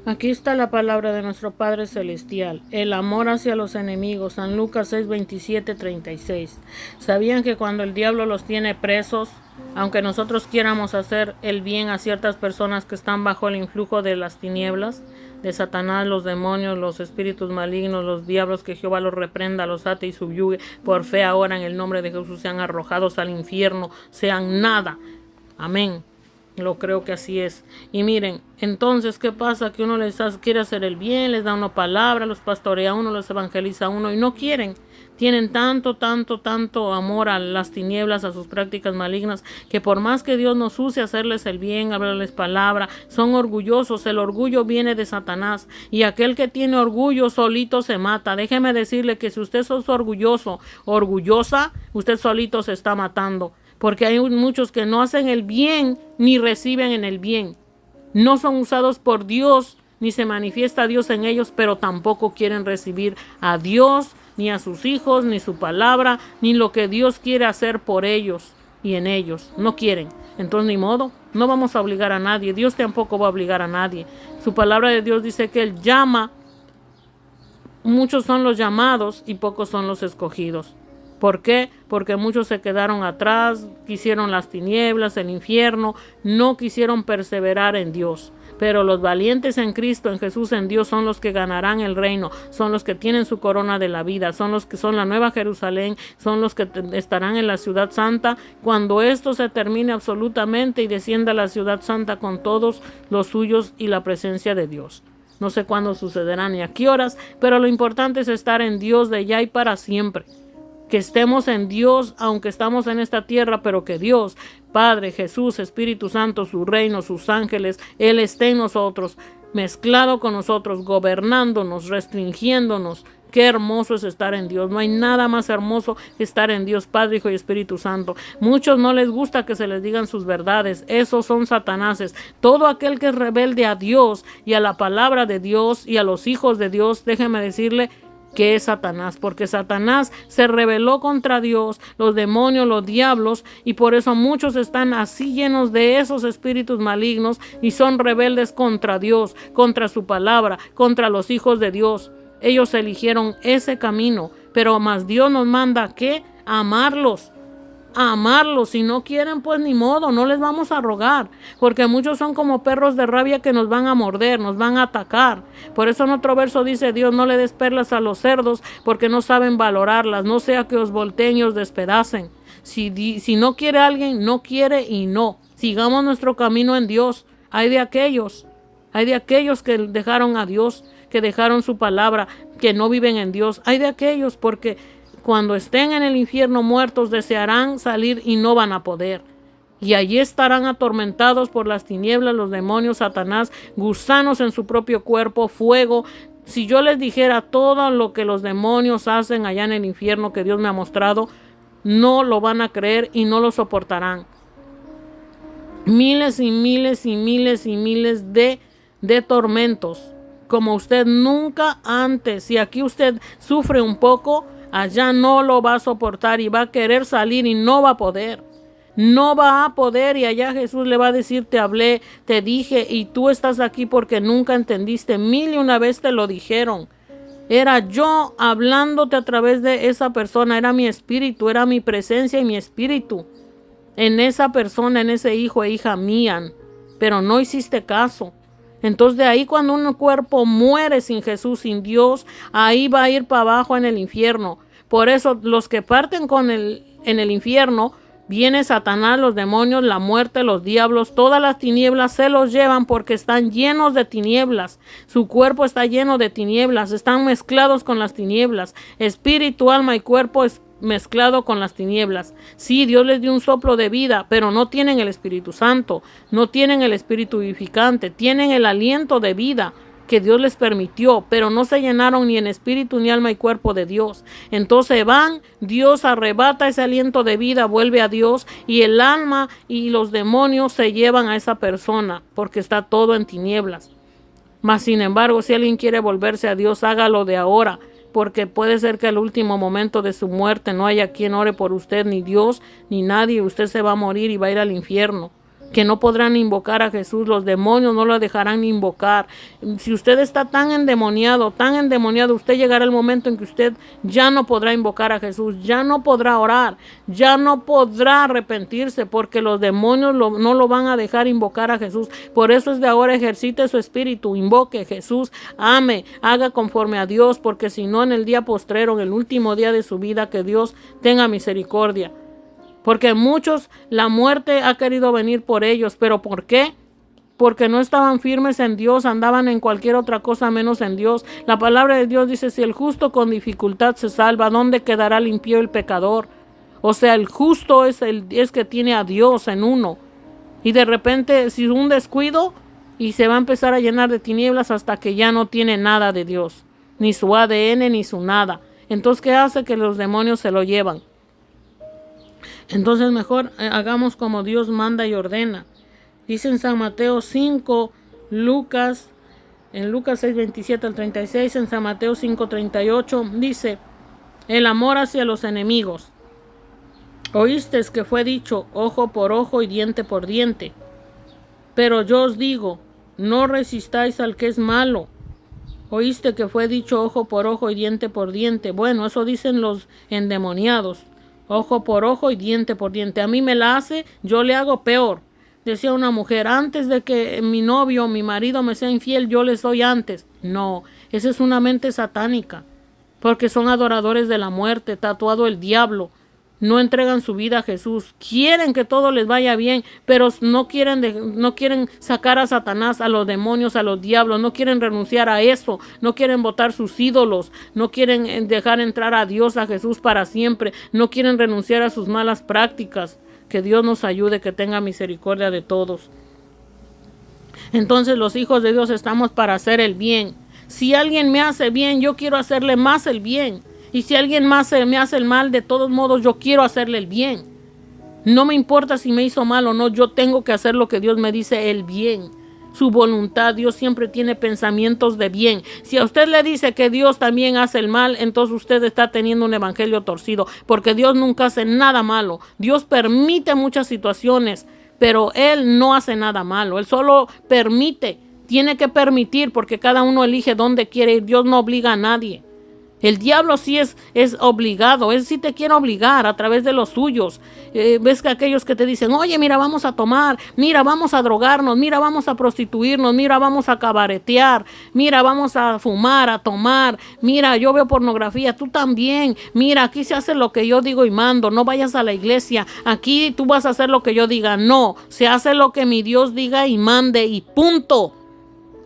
Aquí está la palabra de nuestro Padre Celestial. El amor hacia los enemigos. San Lucas 6, 27, 36. ¿Sabían que cuando el diablo los tiene presos, aunque nosotros quieramos hacer el bien a ciertas personas que están bajo el influjo de las tinieblas, de Satanás, los demonios, los espíritus malignos, los diablos, que Jehová los reprenda, los ate y subyugue, por fe ahora en el nombre de Jesús sean arrojados al infierno, sean nada? Amén. Lo creo que así es. Y miren, entonces, ¿qué pasa? Que uno quiere hacer el bien, les da una palabra, los pastorea a uno, los evangeliza a uno, y no quieren. Tienen tanto amor a las tinieblas, a sus prácticas malignas, que por más que Dios nos use hacerles el bien, hablarles palabra, son orgullosos. El orgullo viene de Satanás, y aquel que tiene orgullo solito se mata. Déjeme decirle que si usted es orgulloso, orgullosa, usted solito se está matando. Porque hay muchos que no hacen el bien ni reciben en el bien. No son usados por Dios, ni se manifiesta Dios en ellos, pero tampoco quieren recibir a Dios, ni a sus hijos, ni su palabra, ni lo que Dios quiere hacer por ellos y en ellos. No quieren. Entonces, ni modo, no vamos a obligar a nadie. Dios tampoco va a obligar a nadie. Su palabra de Dios dice que Él llama. Muchos son los llamados y pocos son los escogidos. ¿Por qué? Porque muchos se quedaron atrás, quisieron las tinieblas, el infierno, no quisieron perseverar en Dios. Pero los valientes en Cristo, en Jesús, en Dios, son los que ganarán el reino, son los que tienen su corona de la vida, son los que son la nueva Jerusalén, son los que estarán en la ciudad santa cuando esto se termine absolutamente y descienda a la ciudad santa con todos los suyos y la presencia de Dios. No sé cuándo sucederá ni a qué horas, pero lo importante es estar en Dios de ya y para siempre. Que estemos en Dios, aunque estamos en esta tierra, pero que Dios, Padre, Jesús, Espíritu Santo, su reino, sus ángeles, Él esté en nosotros, mezclado con nosotros, gobernándonos, restringiéndonos. Qué hermoso es estar en Dios. No hay nada más hermoso que estar en Dios, Padre, Hijo y Espíritu Santo. Muchos no les gusta que se les digan sus verdades. Esos son satanáses. Todo aquel que es rebelde a Dios y a la palabra de Dios y a los hijos de Dios, déjeme decirle que es Satanás, porque Satanás se rebeló contra Dios, los demonios, los diablos, y por eso muchos están así llenos de esos espíritus malignos y son rebeldes contra Dios, contra su palabra, contra los hijos de Dios. Ellos eligieron ese camino, pero más Dios nos manda que amarlos. Si no quieren, pues ni modo, no les vamos a rogar, porque muchos son como perros de rabia que nos van a morder, nos van a atacar. Por eso en otro verso dice Dios: no le des perlas a los cerdos, porque no saben valorarlas, no sea que os volteen y os despedacen. Si no quiere alguien, no quiere y no. Sigamos nuestro camino en Dios. Hay de aquellos que dejaron a Dios, que dejaron su palabra, que no viven en Dios. Hay de aquellos porque cuando estén en el infierno muertos desearán salir y no van a poder. Y allí estarán atormentados por las tinieblas, los demonios, Satanás, gusanos en su propio cuerpo, fuego. Si yo les dijera todo lo que los demonios hacen allá en el infierno que Dios me ha mostrado, no lo van a creer y no lo soportarán. Miles y miles y miles y miles de tormentos, como usted nunca antes. Si aquí usted sufre un poco, allá no lo va a soportar y va a querer salir y no va a poder. No va a poder, y allá Jesús le va a decir: te hablé, te dije, y tú estás aquí porque nunca entendiste. 1001 vez te lo dijeron. Era yo hablándote a través de esa persona, era mi espíritu, era mi presencia y mi espíritu en esa persona, en ese hijo e hija mía, pero no hiciste caso. Entonces de ahí, cuando un cuerpo muere sin Jesús, sin Dios, ahí va a ir para abajo en el infierno. Por eso los que parten en el infierno, viene Satanás, los demonios, la muerte, los diablos, todas las tinieblas se los llevan porque están llenos de tinieblas. Su cuerpo está lleno de tinieblas, están mezclados con las tinieblas. Espíritu, alma y cuerpo es mezclado con las tinieblas. Sí, Dios les dio un soplo de vida, pero no tienen el Espíritu Santo, no tienen el Espíritu vivificante, tienen el aliento de vida que Dios les permitió, pero no se llenaron ni en espíritu, ni alma y cuerpo de Dios. Entonces van, Dios arrebata ese aliento de vida, vuelve a Dios, y el alma y los demonios se llevan a esa persona, porque está todo en tinieblas. Mas sin embargo, si alguien quiere volverse a Dios, hágalo de ahora, porque puede ser que al último momento de su muerte no haya quien ore por usted, ni Dios, ni nadie. Usted se va a morir y va a ir al infierno, que no podrán invocar a Jesús. Los demonios no lo dejarán invocar. Si usted está tan endemoniado, usted llegará el momento en que usted ya no podrá invocar a Jesús, ya no podrá orar, ya no podrá arrepentirse, porque los demonios no lo van a dejar invocar a Jesús. Por eso es de ahora: ejercite su espíritu, invoque a Jesús, ame, haga conforme a Dios, porque si no, en el día postrero, en el último día de su vida, que Dios tenga misericordia. Porque muchos, la muerte ha querido venir por ellos. ¿Pero por qué? Porque no estaban firmes en Dios, andaban en cualquier otra cosa menos en Dios. La palabra de Dios dice: si el justo con dificultad se salva, ¿dónde quedará el impío, el pecador? O sea, el justo es que tiene a Dios en uno. Y de repente, si un descuido, y se va a empezar a llenar de tinieblas hasta que ya no tiene nada de Dios, ni su ADN, ni su nada. Entonces, ¿qué hace? Que los demonios se lo llevan. Entonces mejor hagamos como Dios manda y ordena. Dice en San Mateo 5, en Lucas 6, 27 al 36, en San Mateo 5, 38, dice: el amor hacia los enemigos. Oísteis que fue dicho: ojo por ojo y diente por diente. Pero yo os digo: no resistáis al que es malo. Oíste que fue dicho: ojo por ojo y diente por diente. Bueno, eso dicen los endemoniados. Ojo por ojo y diente por diente. A mí me la hace, yo le hago peor. decía una mujer, antes de que mi novio o mi marido me sea infiel, yo les doy antes. No, esa es una mente satánica, porque son adoradores de la muerte, tatuado el diablo. No entregan su vida a Jesús. Quieren que todo les vaya bien, pero no quieren sacar a Satanás, a los demonios, a los diablos. No quieren renunciar a eso. No quieren botar sus ídolos. No quieren dejar entrar a Dios, a Jesús para siempre. No quieren renunciar a sus malas prácticas. Que Dios nos ayude, que tenga misericordia de todos. Entonces los hijos de Dios estamos para hacer el bien. Si alguien me hace bien, yo quiero hacerle más el bien. Y si alguien más me hace el mal, de todos modos yo quiero hacerle el bien. No me importa si me hizo mal o no, yo tengo que hacer lo que Dios me dice, el bien. Su voluntad, Dios siempre tiene pensamientos de bien. Si a usted le dice que Dios también hace el mal, entonces usted está teniendo un evangelio torcido, porque Dios nunca hace nada malo. Dios permite muchas situaciones, pero Él no hace nada malo. Él solo permite, tiene que permitir, porque cada uno elige dónde quiere ir. Dios no obliga a nadie. El diablo sí es obligado, él sí te quiere obligar a través de los suyos. Ves que aquellos que te dicen, oye, mira, vamos a tomar, mira, vamos a drogarnos, mira, vamos a prostituirnos, mira, vamos a cabaretear, mira, vamos a fumar, a tomar, mira, yo veo pornografía, tú también, mira, aquí se hace lo que yo digo y mando, no vayas a la iglesia, aquí tú vas a hacer lo que yo diga. No, se hace lo que mi Dios diga y mande y punto.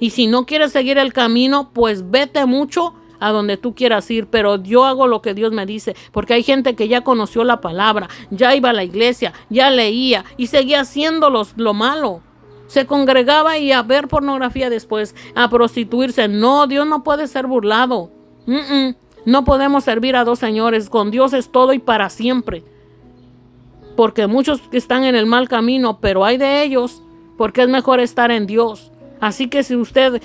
Y si no quieres seguir el camino, pues vete mucho a donde tú quieras ir, pero yo hago lo que Dios me dice, porque hay gente que ya conoció la palabra, ya iba a la iglesia, ya leía y seguía haciendo lo malo. Se congregaba y a ver pornografía después, a prostituirse. No, Dios no puede ser burlado. No podemos servir a dos señores, con Dios es todo y para siempre. Porque muchos están en el mal camino, pero hay de ellos, porque es mejor estar en Dios. Así que si usted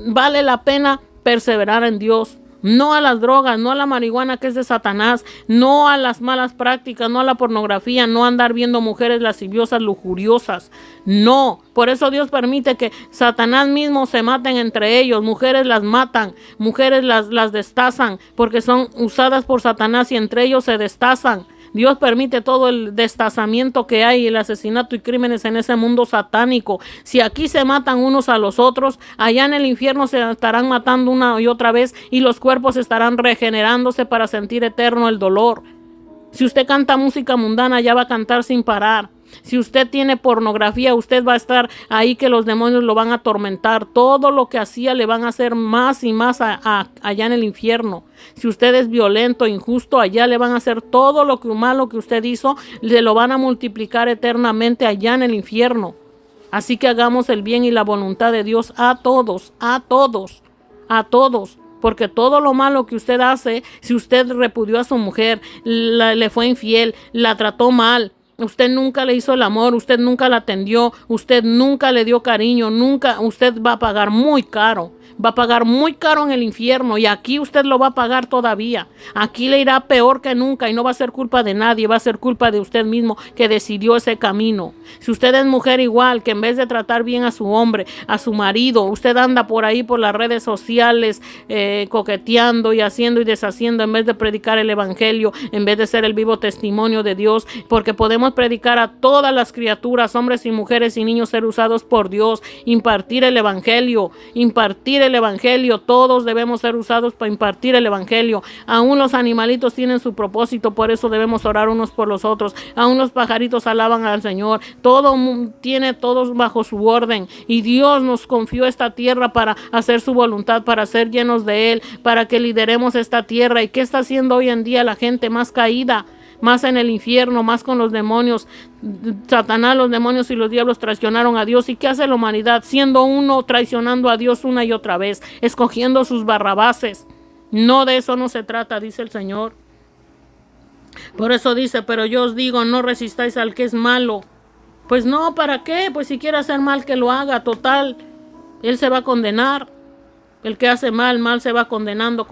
vale la pena perseverar en Dios, no a las drogas, no a la marihuana que es de Satanás, no a las malas prácticas, no a la pornografía, no a andar viendo mujeres lasciviosas, lujuriosas, no. Por eso Dios permite que Satanás mismo se maten entre ellos, mujeres las matan, mujeres las destazan, porque son usadas por Satanás y entre ellos se destazan. Dios permite todo el destazamiento que hay, el asesinato y crímenes en ese mundo satánico. Si aquí se matan unos a los otros, allá en el infierno se estarán matando una y otra vez y los cuerpos estarán regenerándose para sentir eterno el dolor. Si usted canta música mundana, ya va a cantar sin parar. Si usted tiene pornografía, usted va a estar ahí que los demonios lo van a atormentar. Todo lo que hacía le van a hacer más y más allá en el infierno. Si usted es violento, injusto, allá le van a hacer todo lo malo que usted hizo, le lo van a multiplicar eternamente allá en el infierno. Así que hagamos el bien y la voluntad de Dios a todos, a todos, a todos. Porque todo lo malo que usted hace, si usted repudió a su mujer, le fue infiel, la trató mal, usted nunca le hizo el amor, usted nunca la atendió, usted nunca le dio cariño, nunca, usted va a pagar muy caro. Va a pagar muy caro en el infierno y aquí usted lo va a pagar todavía. Aquí le irá peor que nunca y no va a ser culpa de nadie, va a ser culpa de usted mismo que decidió ese camino. Si usted es mujer igual, que en vez de tratar bien a su hombre, a su marido, usted anda por ahí por las redes sociales coqueteando y haciendo y deshaciendo en vez de predicar el evangelio, en vez de ser el vivo testimonio de Dios, porque podemos predicar a todas las criaturas, hombres y mujeres y niños, ser usados por Dios, impartir el evangelio, todos debemos ser usados para impartir el evangelio. Aún los animalitos tienen su propósito, por eso debemos orar unos por los otros. Aún los pajaritos alaban al Señor. Todo tiene todos bajo su orden y Dios nos confió esta tierra para hacer su voluntad, para ser llenos de Él, para que lideremos esta tierra. ¿Y qué está haciendo hoy en día la gente más caída? Más en el infierno, más con los demonios. Satanás, los demonios y los diablos traicionaron a Dios. ¿Y qué hace la humanidad? Siendo uno, traicionando a Dios una y otra vez, escogiendo sus barrabases. No, de eso no se trata, dice el Señor. Por eso dice, pero yo os digo, no resistáis al que es malo. Pues no, ¿para qué? Pues si quiere hacer mal, que lo haga. Total, él se va a condenar. El que hace mal, mal se va condenando.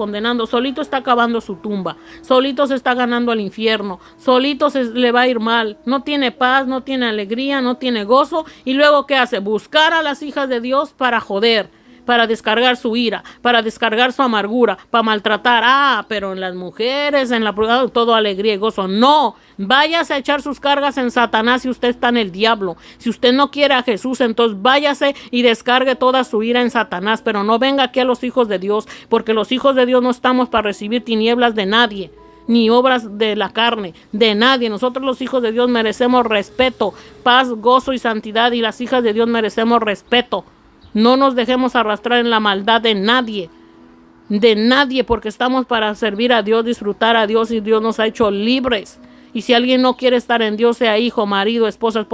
Solito está acabando su tumba. Solito se está ganando al infierno. Solito le va a ir mal. No tiene paz, no tiene alegría, no tiene gozo. Y luego, ¿qué hace? Buscar a las hijas de Dios para joder. para descargar su ira, para descargar su amargura, para maltratar. Pero en las mujeres, en la prueba, todo alegría y gozo. No, váyase a echar sus cargas en Satanás si usted está en el diablo. Si usted no quiere a Jesús, entonces váyase y descargue toda su ira en Satanás, pero no venga aquí a los hijos de Dios, porque los hijos de Dios no estamos para recibir tinieblas de nadie, ni obras de la carne, de nadie. Nosotros los hijos de Dios merecemos respeto, paz, gozo y santidad, y las hijas de Dios merecemos respeto. No nos dejemos arrastrar en la maldad de nadie, porque estamos para servir a Dios, disfrutar a Dios, y Dios nos ha hecho libres. Y si alguien no quiere estar en Dios, sea hijo, marido, esposa,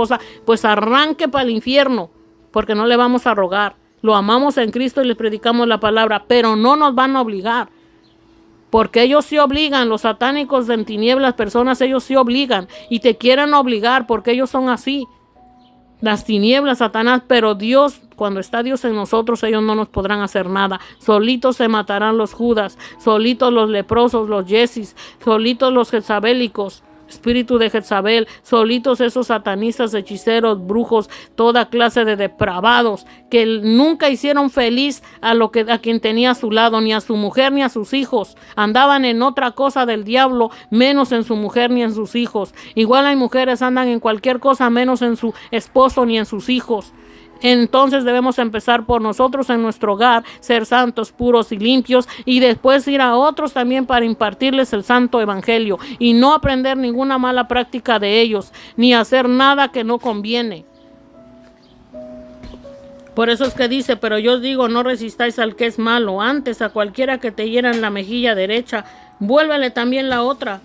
pues arranque para el infierno, porque no le vamos a rogar. Lo amamos en Cristo y le predicamos la palabra, pero no nos van a obligar. Porque ellos sí obligan, los satánicos en tinieblas, personas, ellos sí obligan y te quieren obligar porque ellos son así. Las tinieblas, Satanás, pero Dios, cuando está Dios en nosotros, ellos no nos podrán hacer nada. Solitos se matarán los Judas, solitos los leprosos, los Yesis, solitos los jezabélicos, espíritu de Jezabel, solitos esos satanistas, hechiceros, brujos, toda clase de depravados que nunca hicieron feliz a quien tenía a su lado, ni a su mujer ni a sus hijos. Andaban en otra cosa del diablo, menos en su mujer ni en sus hijos. Igual hay mujeres andan en cualquier cosa menos en su esposo ni en sus hijos. Entonces debemos empezar por nosotros en nuestro hogar, ser santos, puros y limpios, y después ir a otros también para impartirles el santo evangelio y no aprender ninguna mala práctica de ellos, ni hacer nada que no conviene. Por eso es que dice, pero yo os digo, no resistáis al que es malo, antes a cualquiera que te hiera en la mejilla derecha, vuélvele también la otra.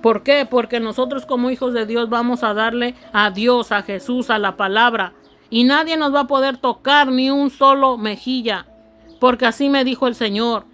¿Por qué? Porque nosotros como hijos de Dios vamos a darle a Dios, a Jesús, a la palabra. Y nadie nos va a poder tocar ni un solo mejilla, porque así me dijo el Señor.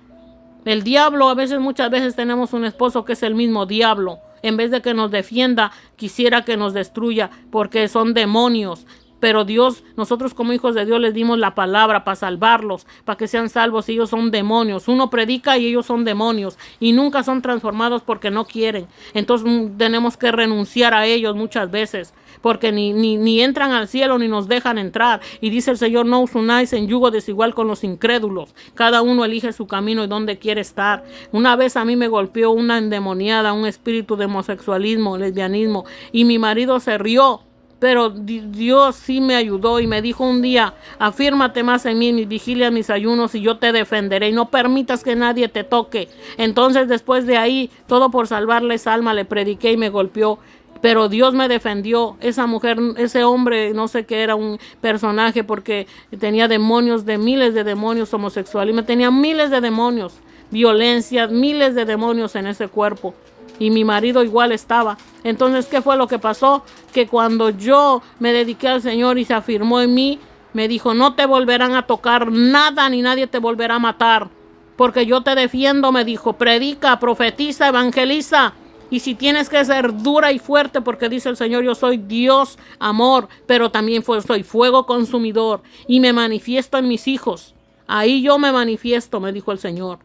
El diablo, muchas veces tenemos un esposo que es el mismo diablo. En vez de que nos defienda, quisiera que nos destruya, porque son demonios. Pero Dios, nosotros como hijos de Dios les dimos la palabra para salvarlos, para que sean salvos, y ellos son demonios. Uno predica y ellos son demonios y nunca son transformados porque no quieren. Entonces tenemos que renunciar a ellos muchas veces, porque ni entran al cielo ni nos dejan entrar. Y dice el Señor, no os unáis en yugo desigual con los incrédulos. Cada uno elige su camino y dónde quiere estar. Una vez a mí me golpeó una endemoniada, un espíritu de homosexualismo, lesbianismo, y mi marido se rió. Pero Dios sí me ayudó y me dijo un día, afírmate más en mí, mis vigilias, mis ayunos, y yo te defenderé, y no permitas que nadie te toque. Entonces después de ahí, todo por salvarle esa alma, le prediqué y me golpeó. Pero Dios me defendió. Esa mujer, ese hombre, no sé qué era, un personaje, porque tenía demonios, de miles de demonios homosexuales, tenía miles de demonios, violencia, miles de demonios en ese cuerpo. Y mi marido igual estaba. Entonces, ¿qué fue lo que pasó? Que cuando yo me dediqué al Señor y se afirmó en mí, me dijo, no te volverán a tocar nada, ni nadie te volverá a matar, porque yo te defiendo, me dijo. Predica, profetiza, evangeliza. Y si tienes que ser dura y fuerte, porque dice el Señor, yo soy Dios, amor, pero también soy fuego consumidor, y me manifiesto en mis hijos. Ahí yo me manifiesto, me dijo el Señor.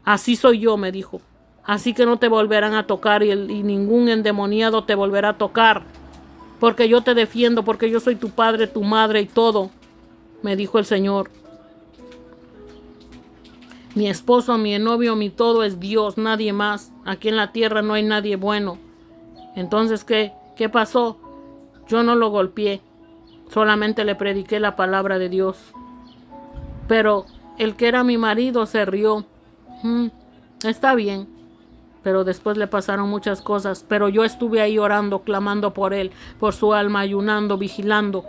Así soy yo, me dijo. Así que no te volverán a tocar y ningún endemoniado te volverá a tocar, porque yo te defiendo, porque yo soy tu padre, tu madre y todo, me dijo el Señor. Mi esposo, mi novio, mi todo es Dios, nadie más. Aquí en la tierra no hay nadie bueno. Entonces, ¿qué pasó? Yo no lo golpeé, solamente le prediqué la palabra de Dios. Pero el que era mi marido se rió. Está bien. Pero después le pasaron muchas cosas. Pero yo estuve ahí orando, clamando por él, por su alma, ayunando, vigilando.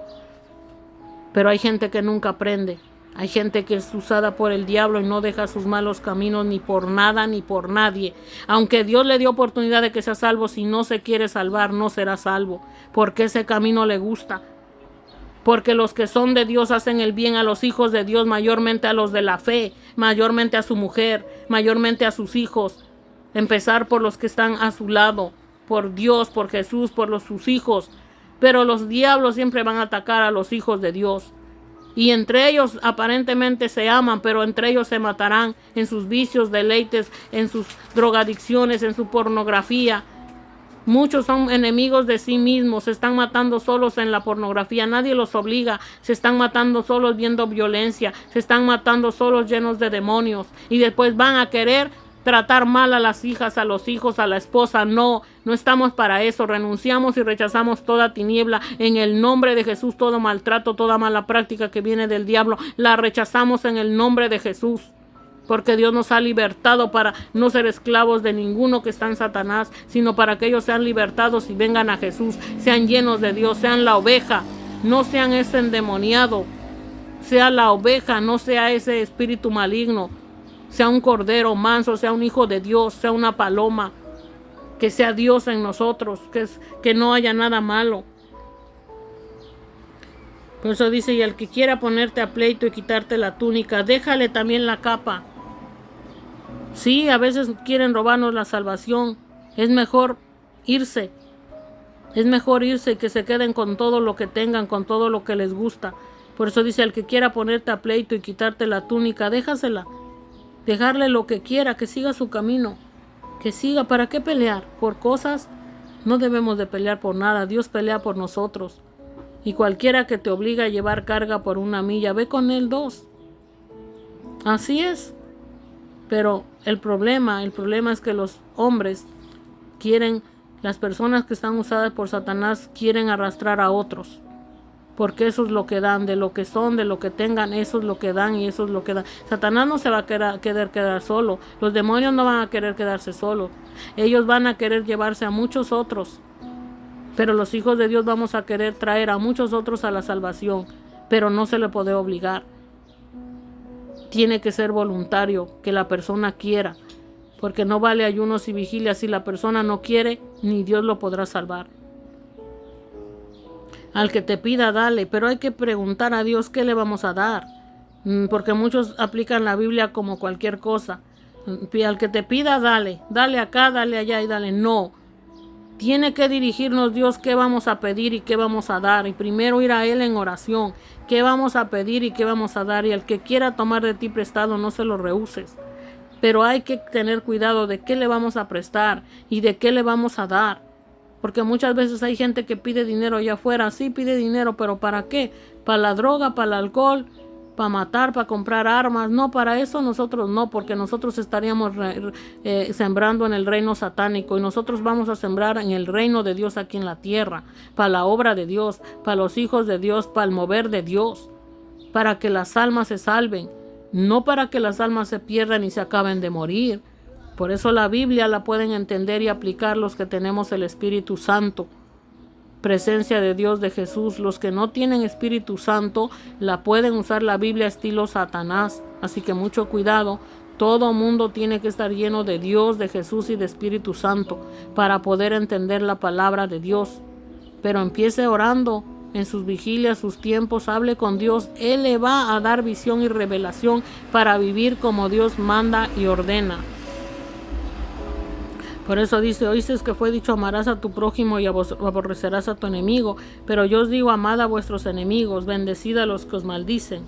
Pero hay gente que nunca aprende. Hay gente que es usada por el diablo y no deja sus malos caminos ni por nada ni por nadie. Aunque Dios le dio oportunidad de que sea salvo, si no se quiere salvar, no será salvo. Porque ese camino le gusta. Porque los que son de Dios hacen el bien a los hijos de Dios, mayormente a los de la fe, mayormente a su mujer, mayormente a sus hijos. Empezar por los que están a su lado, por Dios, por Jesús, por sus hijos. Pero los diablos siempre van a atacar a los hijos de Dios. Y entre ellos aparentemente se aman, pero entre ellos se matarán en sus vicios, deleites, en sus drogadicciones, en su pornografía. Muchos son enemigos de sí mismos, se están matando solos en la pornografía, nadie los obliga, se están matando solos viendo violencia, se están matando solos llenos de demonios y después van a querer tratar mal a las hijas, a los hijos, a la esposa. No, no estamos para eso. Renunciamos y rechazamos toda tiniebla en el nombre de Jesús. Todo maltrato, toda mala práctica que viene del diablo, la rechazamos en el nombre de Jesús. Porque Dios nos ha libertado para no ser esclavos de ninguno que está en Satanás, sino para que ellos sean libertados y vengan a Jesús, sean llenos de Dios, sean la oveja, no sean ese endemoniado, sea la oveja, no sea ese espíritu maligno, sea un cordero manso, sea un hijo de Dios, sea una paloma, que sea Dios en nosotros, que no haya nada malo. Por eso dice, y el que quiera ponerte a pleito y quitarte la túnica, déjale también la capa. Sí, a veces quieren robarnos la salvación. Es mejor irse. Es mejor irse, que se queden con todo lo que tengan, con todo lo que les gusta. Por eso dice, el que quiera ponerte a pleito y quitarte la túnica, déjasela. Dejarle lo que quiera, que siga su camino. Que siga, ¿para qué pelear? Por cosas, no debemos de pelear por nada. Dios pelea por nosotros. Y cualquiera que te obliga a llevar carga por 1 milla, ve con él 2. Así es. Pero el problema es que los hombres quieren, las personas que están usadas por Satanás quieren arrastrar a otros. Porque eso es lo que dan, de lo que son, de lo que tengan, eso es lo que dan y eso es lo que dan. Satanás no se va a querer quedar solo. Los demonios no van a querer quedarse solos. Ellos van a querer llevarse a muchos otros. Pero los hijos de Dios vamos a querer traer a muchos otros a la salvación. Pero no se le puede obligar. Tiene que ser voluntario, que la persona quiera. Porque no vale ayunos y vigilias. Si la persona no quiere, ni Dios lo podrá salvar. Al que te pida, dale, pero hay que preguntar a Dios qué le vamos a dar, porque muchos aplican la Biblia como cualquier cosa. Al que te pida, dale, dale acá, dale allá y dale. No, tiene que dirigirnos Dios qué vamos a pedir y qué vamos a dar, y primero ir a Él en oración, qué vamos a pedir y qué vamos a dar, y al que quiera tomar de ti prestado, no se lo rehuses. Pero hay que tener cuidado de qué le vamos a prestar y de qué le vamos a dar. Porque muchas veces hay gente que pide dinero allá afuera. Sí, pide dinero, pero ¿para qué? ¿Para la droga, para el alcohol, para matar, para comprar armas? No, para eso nosotros no, porque nosotros estaríamos sembrando en el reino satánico, y nosotros vamos a sembrar en el reino de Dios aquí en la tierra, para la obra de Dios, para los hijos de Dios, para el mover de Dios, para que las almas se salven, no para que las almas se pierdan y se acaben de morir. Por eso la Biblia la pueden entender y aplicar los que tenemos el Espíritu Santo, presencia de Dios, de Jesús. Los que no tienen Espíritu Santo la pueden usar la Biblia estilo Satanás. Así que mucho cuidado. Todo mundo tiene que estar lleno de Dios, de Jesús y de Espíritu Santo para poder entender la palabra de Dios. Pero empiece orando en sus vigilias, sus tiempos, hable con Dios. Él le va a dar visión y revelación para vivir como Dios manda y ordena. Por eso dice, oíste que fue dicho, amarás a tu prójimo y aborrecerás a tu enemigo. Pero yo os digo, amad a vuestros enemigos, bendecid a los que os maldicen.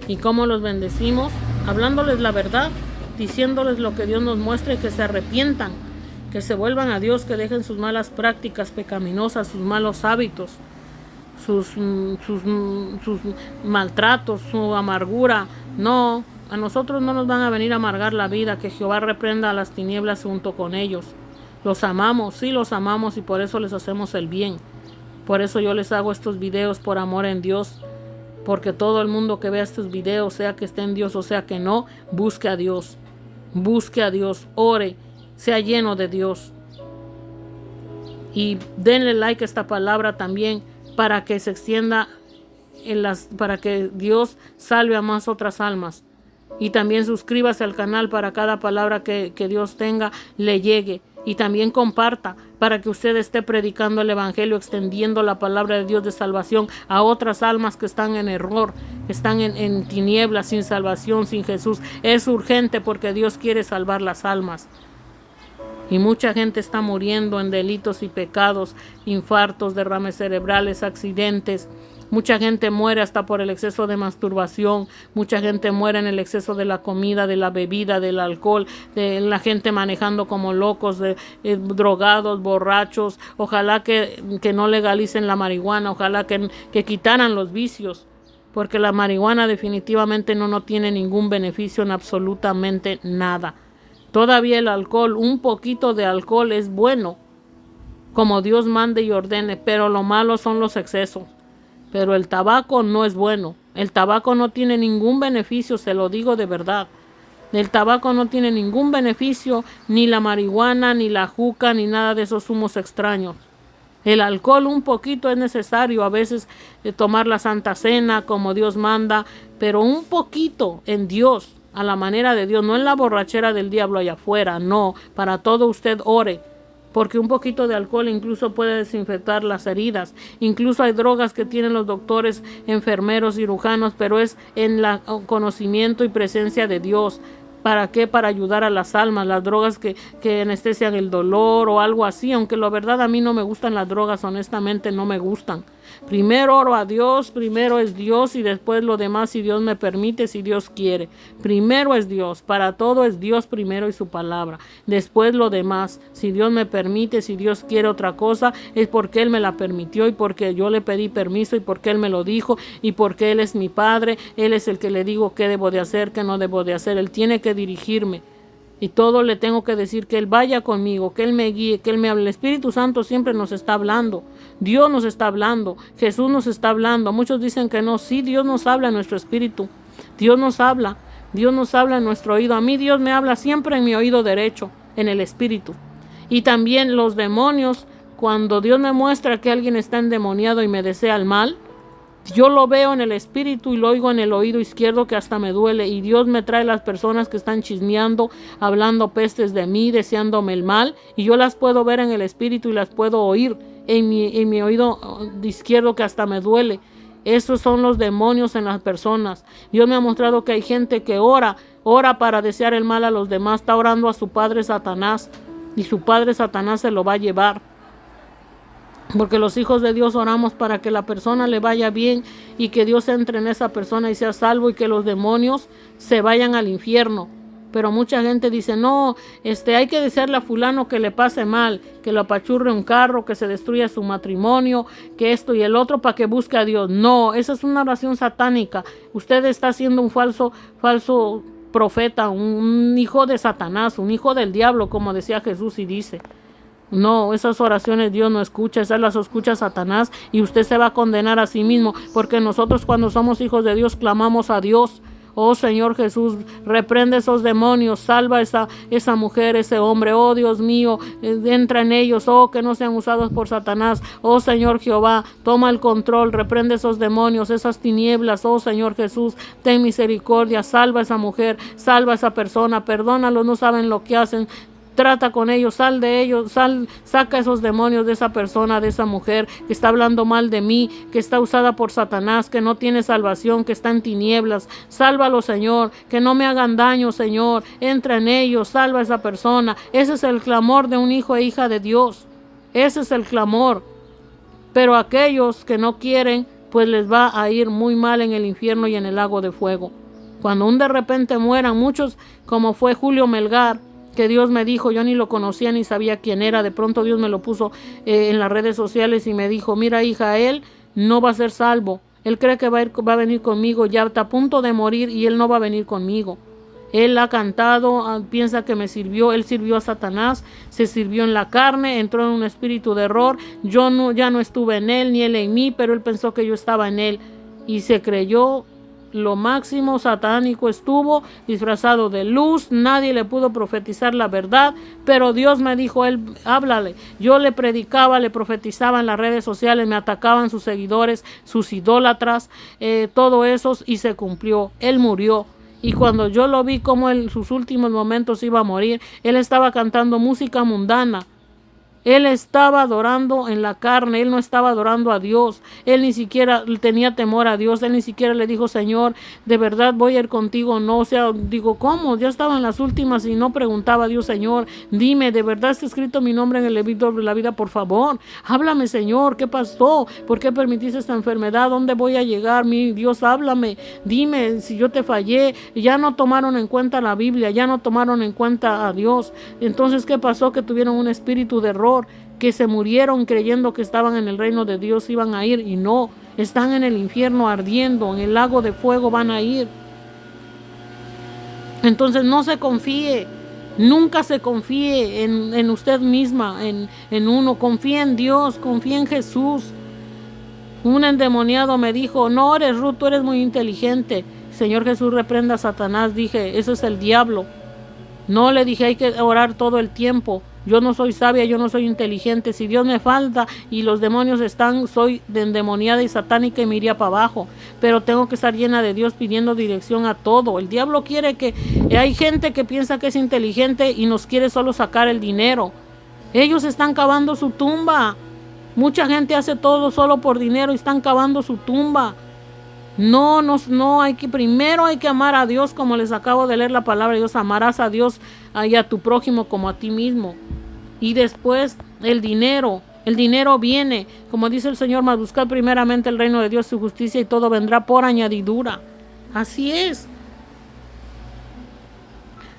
¿Y cómo los bendecimos? Hablándoles la verdad, diciéndoles lo que Dios nos muestre, que se arrepientan, que se vuelvan a Dios, que dejen sus malas prácticas pecaminosas, sus malos hábitos, sus maltratos, su amargura. No, a nosotros no nos van a venir a amargar la vida, que Jehová reprenda a las tinieblas junto con ellos. Los amamos, sí los amamos, y por eso les hacemos el bien. Por eso yo les hago estos videos por amor en Dios, porque todo el mundo que vea estos videos, sea que esté en Dios o sea que no, busque a Dios, ore, sea lleno de Dios. Y denle like a esta palabra también, para que se extienda para que Dios salve a más otras almas. Y también suscríbase al canal para cada palabra que Dios tenga le llegue. Y también comparta para que usted esté predicando el evangelio, extendiendo la palabra de Dios de salvación a otras almas que están en error, que están en tinieblas, sin salvación, sin Jesús. Es urgente, porque Dios quiere salvar las almas. Y mucha gente está muriendo en delitos y pecados, infartos, derrames cerebrales, accidentes, Mucha gente muere hasta por el exceso de masturbación. Mucha gente muere en el exceso de la comida, de la bebida, del alcohol, de la gente manejando como locos, drogados, borrachos. Ojalá que no legalicen la marihuana, ojalá que quitaran los vicios, porque la marihuana definitivamente no tiene ningún beneficio en absolutamente nada. Todavía el alcohol, un poquito de alcohol es bueno, como Dios mande y ordene, pero lo malo son los excesos. Pero el tabaco no es bueno. El tabaco no tiene ningún beneficio, se lo digo de verdad. El tabaco no tiene ningún beneficio, ni la marihuana, ni la juca, ni nada de esos humos extraños. El alcohol un poquito es necesario, a veces tomar la Santa Cena como Dios manda, pero un poquito en Dios, a la manera de Dios, no en la borrachera del diablo allá afuera, no, para todo usted ore. Porque un poquito de alcohol incluso puede desinfectar las heridas. Incluso hay drogas que tienen los doctores, enfermeros, cirujanos, pero es en el conocimiento y presencia de Dios. ¿Para qué? Para ayudar a las almas, las drogas que anestesian el dolor o algo así, aunque la verdad a mí no me gustan las drogas, honestamente no me gustan. Primero oro a Dios, primero es Dios y después lo demás si Dios me permite, si Dios quiere. Primero es Dios, para todo es Dios primero y su palabra. Después lo demás, si Dios me permite, si Dios quiere otra cosa, es porque Él me la permitió y porque yo le pedí permiso y porque Él me lo dijo y porque Él es mi Padre, Él es el que le digo qué debo de hacer, qué no debo de hacer, Él tiene que dirigirme. Y todo le tengo que decir que Él vaya conmigo, que Él me guíe, que Él me hable. El Espíritu Santo siempre nos está hablando. Dios nos está hablando. Jesús nos está hablando. Muchos dicen que no. Sí, Dios nos habla en nuestro espíritu. Dios nos habla. Dios nos habla en nuestro oído. A mí Dios me habla siempre en mi oído derecho, en el espíritu. Y también los demonios, cuando Dios me muestra que alguien está endemoniado y me desea el mal, yo lo veo en el espíritu y lo oigo en el oído izquierdo que hasta me duele, y Dios me trae las personas que están chismeando, hablando pestes de mí, deseándome el mal, y yo las puedo ver en el espíritu y las puedo oír en mi oído izquierdo que hasta me duele. Esos son los demonios en las personas. Dios me ha mostrado que hay gente que ora para desear el mal a los demás, está orando a su padre Satanás, y su padre Satanás se lo va a llevar. Porque los hijos de Dios oramos para que la persona le vaya bien y que Dios entre en esa persona y sea salvo y que los demonios se vayan al infierno. Pero mucha gente dice, no, hay que desearle a fulano que le pase mal, que lo apachurre un carro, que se destruya su matrimonio, que esto y el otro para que busque a Dios. No, esa es una oración satánica. Usted está haciendo un falso profeta, un hijo de Satanás, un hijo del diablo, como decía Jesús y dice. No, esas oraciones Dios no escucha, esas las escucha Satanás y usted se va a condenar a sí mismo, porque nosotros cuando somos hijos de Dios clamamos a Dios. Oh Señor Jesús, reprende esos demonios, salva esa mujer, ese hombre, oh Dios mío, entra en ellos, oh que no sean usados por Satanás, oh Señor Jehová, toma el control, reprende esos demonios, esas tinieblas, oh Señor Jesús, ten misericordia, salva a esa mujer, salva a esa persona, perdónalos, no saben lo que hacen. Trata con ellos, sal de ellos, saca esos demonios de esa persona, de esa mujer que está hablando mal de mí, que está usada por Satanás, que no tiene salvación, que está en tinieblas. Sálvalo, Señor, que no me hagan daño, Señor. Entra en ellos, salva a esa persona. Ese es el clamor de un hijo e hija de Dios. Ese es el clamor. Pero aquellos que no quieren, pues les va a ir muy mal en el infierno y en el lago de fuego. Cuando de repente mueran muchos, como fue Julio Melgar, que Dios me dijo, yo ni lo conocía ni sabía quién era, de pronto Dios me lo puso en las redes sociales y me dijo, mira hija, él no va a ser salvo, él cree que va a venir conmigo, ya está a punto de morir y él no va a venir conmigo. Él ha cantado, piensa que me sirvió, él sirvió a Satanás, se sirvió en la carne, entró en un espíritu de error, ya no estuve en él ni él en mí, pero él pensó que yo estaba en él y se creyó lo máximo satánico, estuvo disfrazado de luz, nadie le pudo profetizar la verdad, pero Dios me dijo, él, háblale. Yo le predicaba, le profetizaba en las redes sociales, me atacaban sus seguidores, sus idólatras, todo eso, y se cumplió, él murió. Y cuando yo lo vi como en sus últimos momentos iba a morir, él estaba cantando música mundana. Él estaba adorando en la carne, él no estaba adorando a Dios, él ni siquiera tenía temor a Dios, él ni siquiera le dijo, Señor, de verdad voy a ir contigo, no, o sea, digo, ¿cómo? Ya estaba en las últimas y no preguntaba a Dios, Señor, dime, ¿de verdad está escrito mi nombre en el libro de la vida? Por favor, háblame, Señor, ¿qué pasó? ¿Por qué permitiste esta enfermedad? ¿Dónde voy a llegar? Mi Dios, háblame, dime si yo te fallé. Ya no tomaron en cuenta la Biblia, ya no tomaron en cuenta a Dios. Entonces, ¿qué pasó? Que tuvieron un espíritu de error, que se murieron creyendo que estaban en el reino de Dios, iban a ir, y no, están en el infierno ardiendo, en el lago de fuego van a ir. Entonces no se confíe, nunca se confíe en usted misma, en uno, confíe en Dios, confíe en Jesús. Un endemoniado me dijo, no ores, Ruth, tú eres muy inteligente. Señor Jesús, reprenda a Satanás. Dije, ese es el diablo. No, le dije, hay que orar todo el tiempo. Yo no soy sabia, yo no soy inteligente. Si Dios me falta y los demonios están, soy endemoniada y satánica y me iría para abajo. Pero tengo que estar llena de Dios pidiendo dirección a todo. El diablo quiere que... Hay gente que piensa que es inteligente y nos quiere solo sacar el dinero. Ellos están cavando su tumba. Mucha gente hace todo solo por dinero y están cavando su tumba. No, primero hay que amar a Dios, como les acabo de leer la palabra de Dios, amarás a Dios y a tu prójimo como a ti mismo. Y después el dinero viene, como dice el Señor, mas buscad primeramente el reino de Dios, su justicia, y todo vendrá por añadidura. Así es.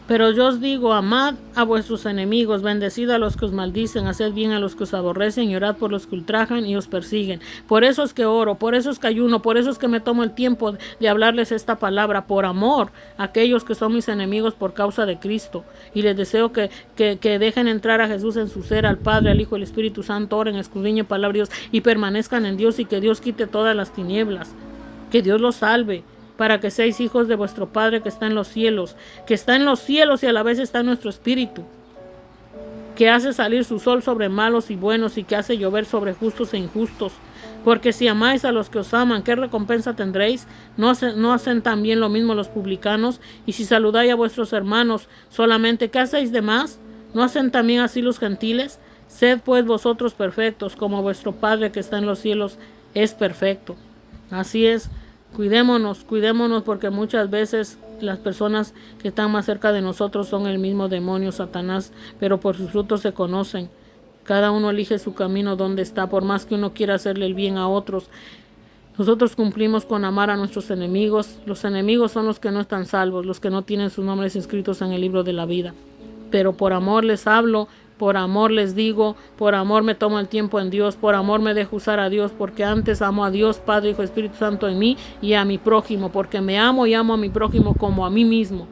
Pero yo os digo, amad a vuestros enemigos, bendecid a los que os maldicen, haced bien a los que os aborrecen y orad por los que ultrajan y os persiguen. Por eso es que oro, por eso es que ayuno, por eso es que me tomo el tiempo de hablarles esta palabra, por amor a aquellos que son mis enemigos por causa de Cristo. Y les deseo que dejen entrar a Jesús en su ser, al Padre, al Hijo, al Espíritu Santo, oren, escudriñen palabra de Dios y permanezcan en Dios, y que Dios quite todas las tinieblas, que Dios los salve, para que seáis hijos de vuestro Padre que está en los cielos, y a la vez está en nuestro espíritu, que hace salir su sol sobre malos y buenos, y que hace llover sobre justos e injustos. Porque si amáis a los que os aman, ¿qué recompensa tendréis? ¿No hacen también lo mismo los publicanos? Y si saludáis a vuestros hermanos solamente, ¿qué hacéis de más? ¿No hacen también así los gentiles? Sed pues vosotros perfectos, como vuestro Padre que está en los cielos es perfecto. Así es. Cuidémonos, porque muchas veces las personas que están más cerca de nosotros son el mismo demonio, Satanás, pero por sus frutos se conocen. Cada uno elige su camino donde está, por más que uno quiera hacerle el bien a otros. Nosotros cumplimos con amar a nuestros enemigos. Los enemigos son los que no están salvos, los que no tienen sus nombres inscritos en el libro de la vida. Pero por amor les hablo, por amor les digo, por amor me tomo el tiempo en Dios, por amor me dejo usar a Dios, porque antes amo a Dios, Padre, Hijo, Espíritu Santo en mí, y a mi prójimo, porque me amo y amo a mi prójimo como a mí mismo.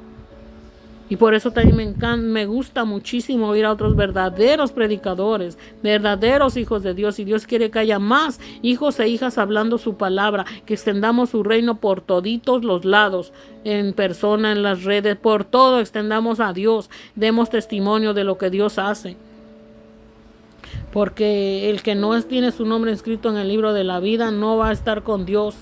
Y por eso también me gusta muchísimo oír a otros verdaderos predicadores, verdaderos hijos de Dios. Y Dios quiere que haya más hijos e hijas hablando su palabra, que extendamos su reino por toditos los lados, en persona, en las redes, por todo extendamos a Dios, demos testimonio de lo que Dios hace. Porque el que no tiene su nombre inscrito en el libro de la vida no va a estar con Dios.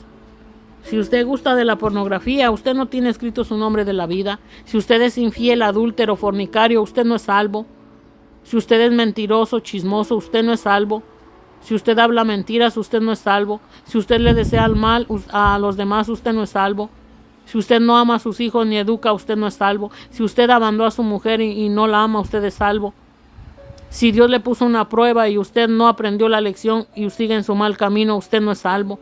Si usted gusta de la pornografía, usted no tiene escrito su nombre de la vida. Si usted es infiel, adúltero, fornicario, usted no es salvo. Si usted es mentiroso, chismoso, usted no es salvo. Si usted habla mentiras, usted no es salvo. Si usted le desea el mal a los demás, usted no es salvo. Si usted no ama a sus hijos ni educa, usted no es salvo. Si usted abandonó a su mujer y no la ama, usted es salvo. Si Dios le puso una prueba y usted no aprendió la lección y sigue en su mal camino, usted no es salvo.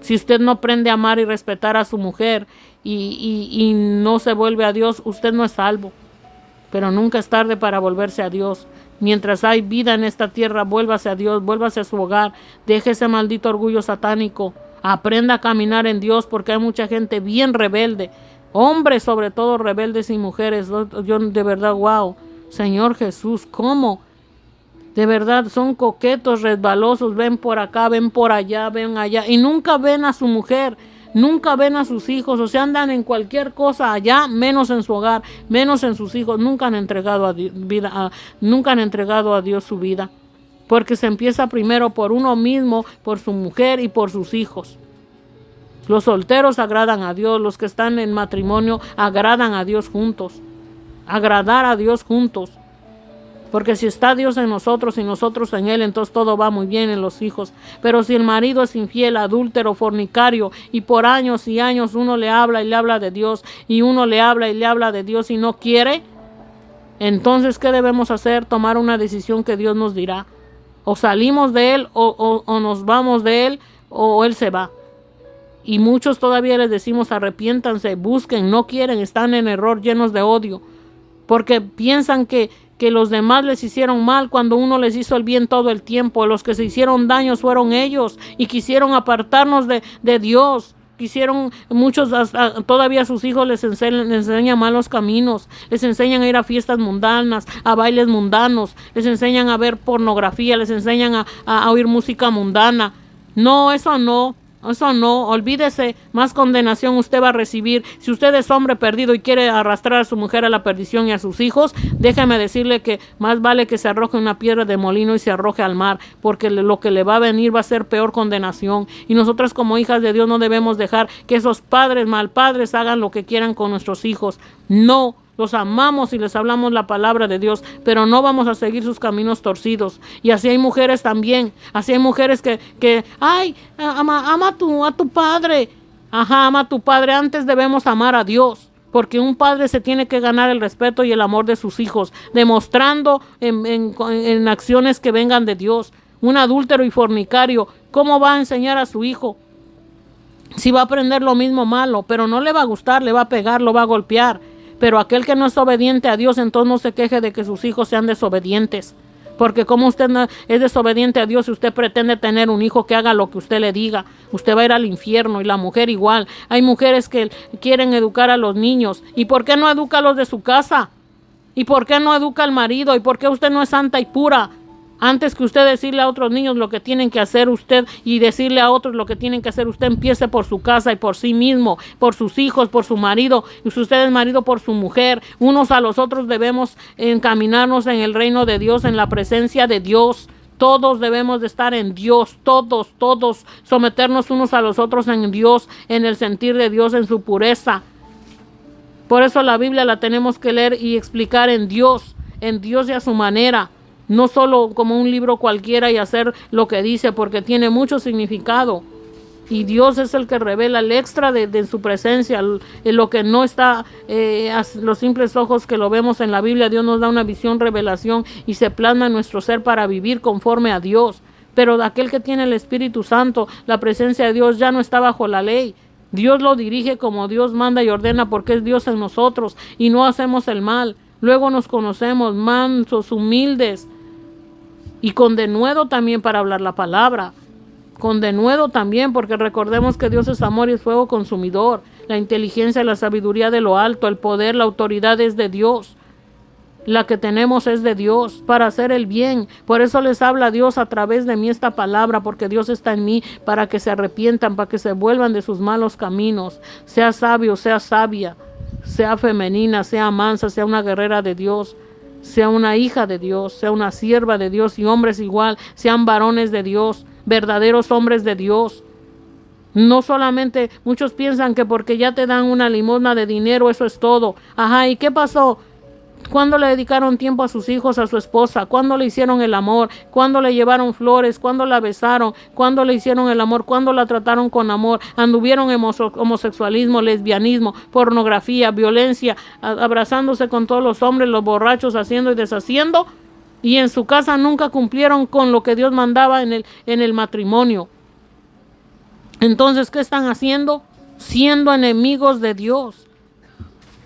Si usted no aprende a amar y respetar a su mujer y no se vuelve a Dios, usted no es salvo. Pero nunca es tarde para volverse a Dios. Mientras hay vida en esta tierra, vuélvase a Dios, vuélvase a su hogar, deje ese maldito orgullo satánico, aprenda a caminar en Dios, porque hay mucha gente bien rebelde, hombres sobre todo rebeldes y mujeres. Yo de verdad, wow, Señor Jesús, ¿cómo? De verdad son coquetos, resbalosos, ven por acá, ven por allá, ven allá, y nunca ven a su mujer, nunca ven a sus hijos, o sea, andan en cualquier cosa allá, menos en su hogar, menos en sus hijos. Nunca han entregado a Dios su vida, porque se empieza primero por uno mismo, por su mujer y por sus hijos. Los solteros agradan a Dios, los que están en matrimonio agradan a Dios juntos, agradar a Dios juntos. Porque si está Dios en nosotros y nosotros en Él, entonces todo va muy bien en los hijos. Pero si el marido es infiel, adúltero, fornicario, y por años y años uno le habla y le habla de Dios, y uno le habla y le habla de Dios y no quiere, entonces ¿qué debemos hacer? Tomar una decisión que Dios nos dirá. O salimos de Él, o nos vamos de Él, o Él se va. Y muchos todavía les decimos arrepiéntanse, busquen, no quieren, están en error, llenos de odio. Porque piensan que los demás les hicieron mal cuando uno les hizo el bien todo el tiempo. Los que se hicieron daños fueron ellos y quisieron apartarnos de Dios. Quisieron, muchos todavía a sus hijos les enseñan malos caminos, les enseñan a ir a fiestas mundanas, a bailes mundanos, les enseñan a ver pornografía, les enseñan a oír música mundana. No, eso no. Eso no, olvídese, más condenación usted va a recibir. Si usted es hombre perdido y quiere arrastrar a su mujer a la perdición y a sus hijos, déjeme decirle que más vale que se arroje una piedra de molino y se arroje al mar, porque lo que le va a venir va a ser peor condenación. Y nosotras como hijas de Dios no debemos dejar que esos padres malpadres hagan lo que quieran con nuestros hijos. No. Los amamos y les hablamos la palabra de Dios, pero no vamos a seguir sus caminos torcidos. Y así hay mujeres también. Así hay mujeres que ay, ama a tu padre. Ajá, ama a tu padre. Antes debemos amar a Dios, porque un padre se tiene que ganar el respeto y el amor de sus hijos, demostrando en acciones que vengan de Dios. Un adúltero y fornicario, ¿cómo va a enseñar a su hijo? Si va a aprender lo mismo malo, pero no le va a gustar, le va a pegar, lo va a golpear. Pero aquel que no es obediente a Dios, entonces no se queje de que sus hijos sean desobedientes. Porque como usted no es desobediente a Dios, si usted pretende tener un hijo que haga lo que usted le diga, usted va a ir al infierno. Y la mujer igual. Hay mujeres que quieren educar a los niños. ¿Y por qué no educa a los de su casa? ¿Y por qué no educa al marido? ¿Y por qué usted no es santa y pura? Antes que usted decirle a otros niños lo que tienen que hacer usted y decirle a otros lo que tienen que hacer usted, empiece por su casa y por sí mismo, por sus hijos, por su marido, y si usted es marido, por su mujer. Unos a los otros debemos encaminarnos en el reino de Dios, en la presencia de Dios. Todos debemos de estar en Dios, todos, someternos unos a los otros en Dios, en el sentir de Dios, en su pureza. Por eso la Biblia la tenemos que leer y explicar en Dios y a su manera. No solo como un libro cualquiera y hacer lo que dice, porque tiene mucho significado. Y Dios es el que revela el extra de su presencia, lo que no está a los simples ojos que lo vemos en la Biblia. Dios nos da una visión, revelación y se plasma en nuestro ser para vivir conforme a Dios. Pero de aquel que tiene el Espíritu Santo, la presencia de Dios ya no está bajo la ley. Dios lo dirige como Dios manda y ordena, porque es Dios en nosotros y no hacemos el mal. Luego nos conocemos mansos, humildes, y con denuedo también para hablar la palabra. Con denuedo también, porque recordemos que Dios es amor y es fuego consumidor. La inteligencia y la sabiduría de lo alto, el poder, la autoridad es de Dios. La que tenemos es de Dios para hacer el bien. Por eso les habla Dios a través de mí esta palabra, porque Dios está en mí para que se arrepientan, para que se vuelvan de sus malos caminos. Sea sabio, sea sabia, sea femenina, sea mansa, sea una guerrera de Dios, sea una hija de Dios, sea una sierva de Dios, y hombres igual, sean varones de Dios, verdaderos hombres de Dios. No solamente, muchos piensan que porque ya te dan una limosna de dinero, eso es todo. Ajá, ¿y qué pasó? ¿Cuándo le dedicaron tiempo a sus hijos, a su esposa? ¿Cuándo le hicieron el amor? ¿Cuándo le llevaron flores? ¿Cuándo la besaron? ¿Cuándo le hicieron el amor? ¿Cuándo la trataron con amor? Anduvieron en homosexualismo, lesbianismo, pornografía, violencia, abrazándose con todos los hombres, los borrachos, haciendo y deshaciendo. Y en su casa nunca cumplieron con lo que Dios mandaba en el matrimonio. Entonces, ¿qué están haciendo? Siendo enemigos de Dios.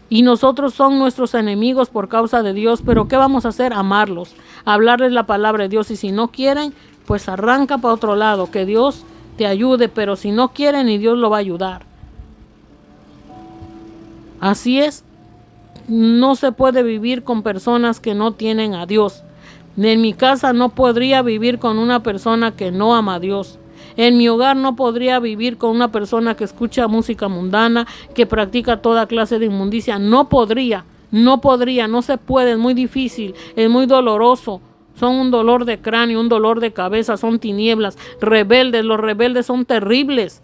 Y nosotros son nuestros enemigos por causa de Dios, pero ¿qué vamos a hacer? Amarlos, hablarles la palabra de Dios, y si no quieren, pues arranca para otro lado, que Dios te ayude, pero si no quieren, ni Dios lo va a ayudar. Así es, no se puede vivir con personas que no tienen a Dios. En mi casa no podría vivir con una persona que no ama a Dios. En mi hogar no podría vivir con una persona que escucha música mundana, que practica toda clase de inmundicia. No podría, no se puede, es muy difícil, es muy doloroso. Son un dolor de cráneo, un dolor de cabeza, son tinieblas, rebeldes. Los rebeldes son terribles.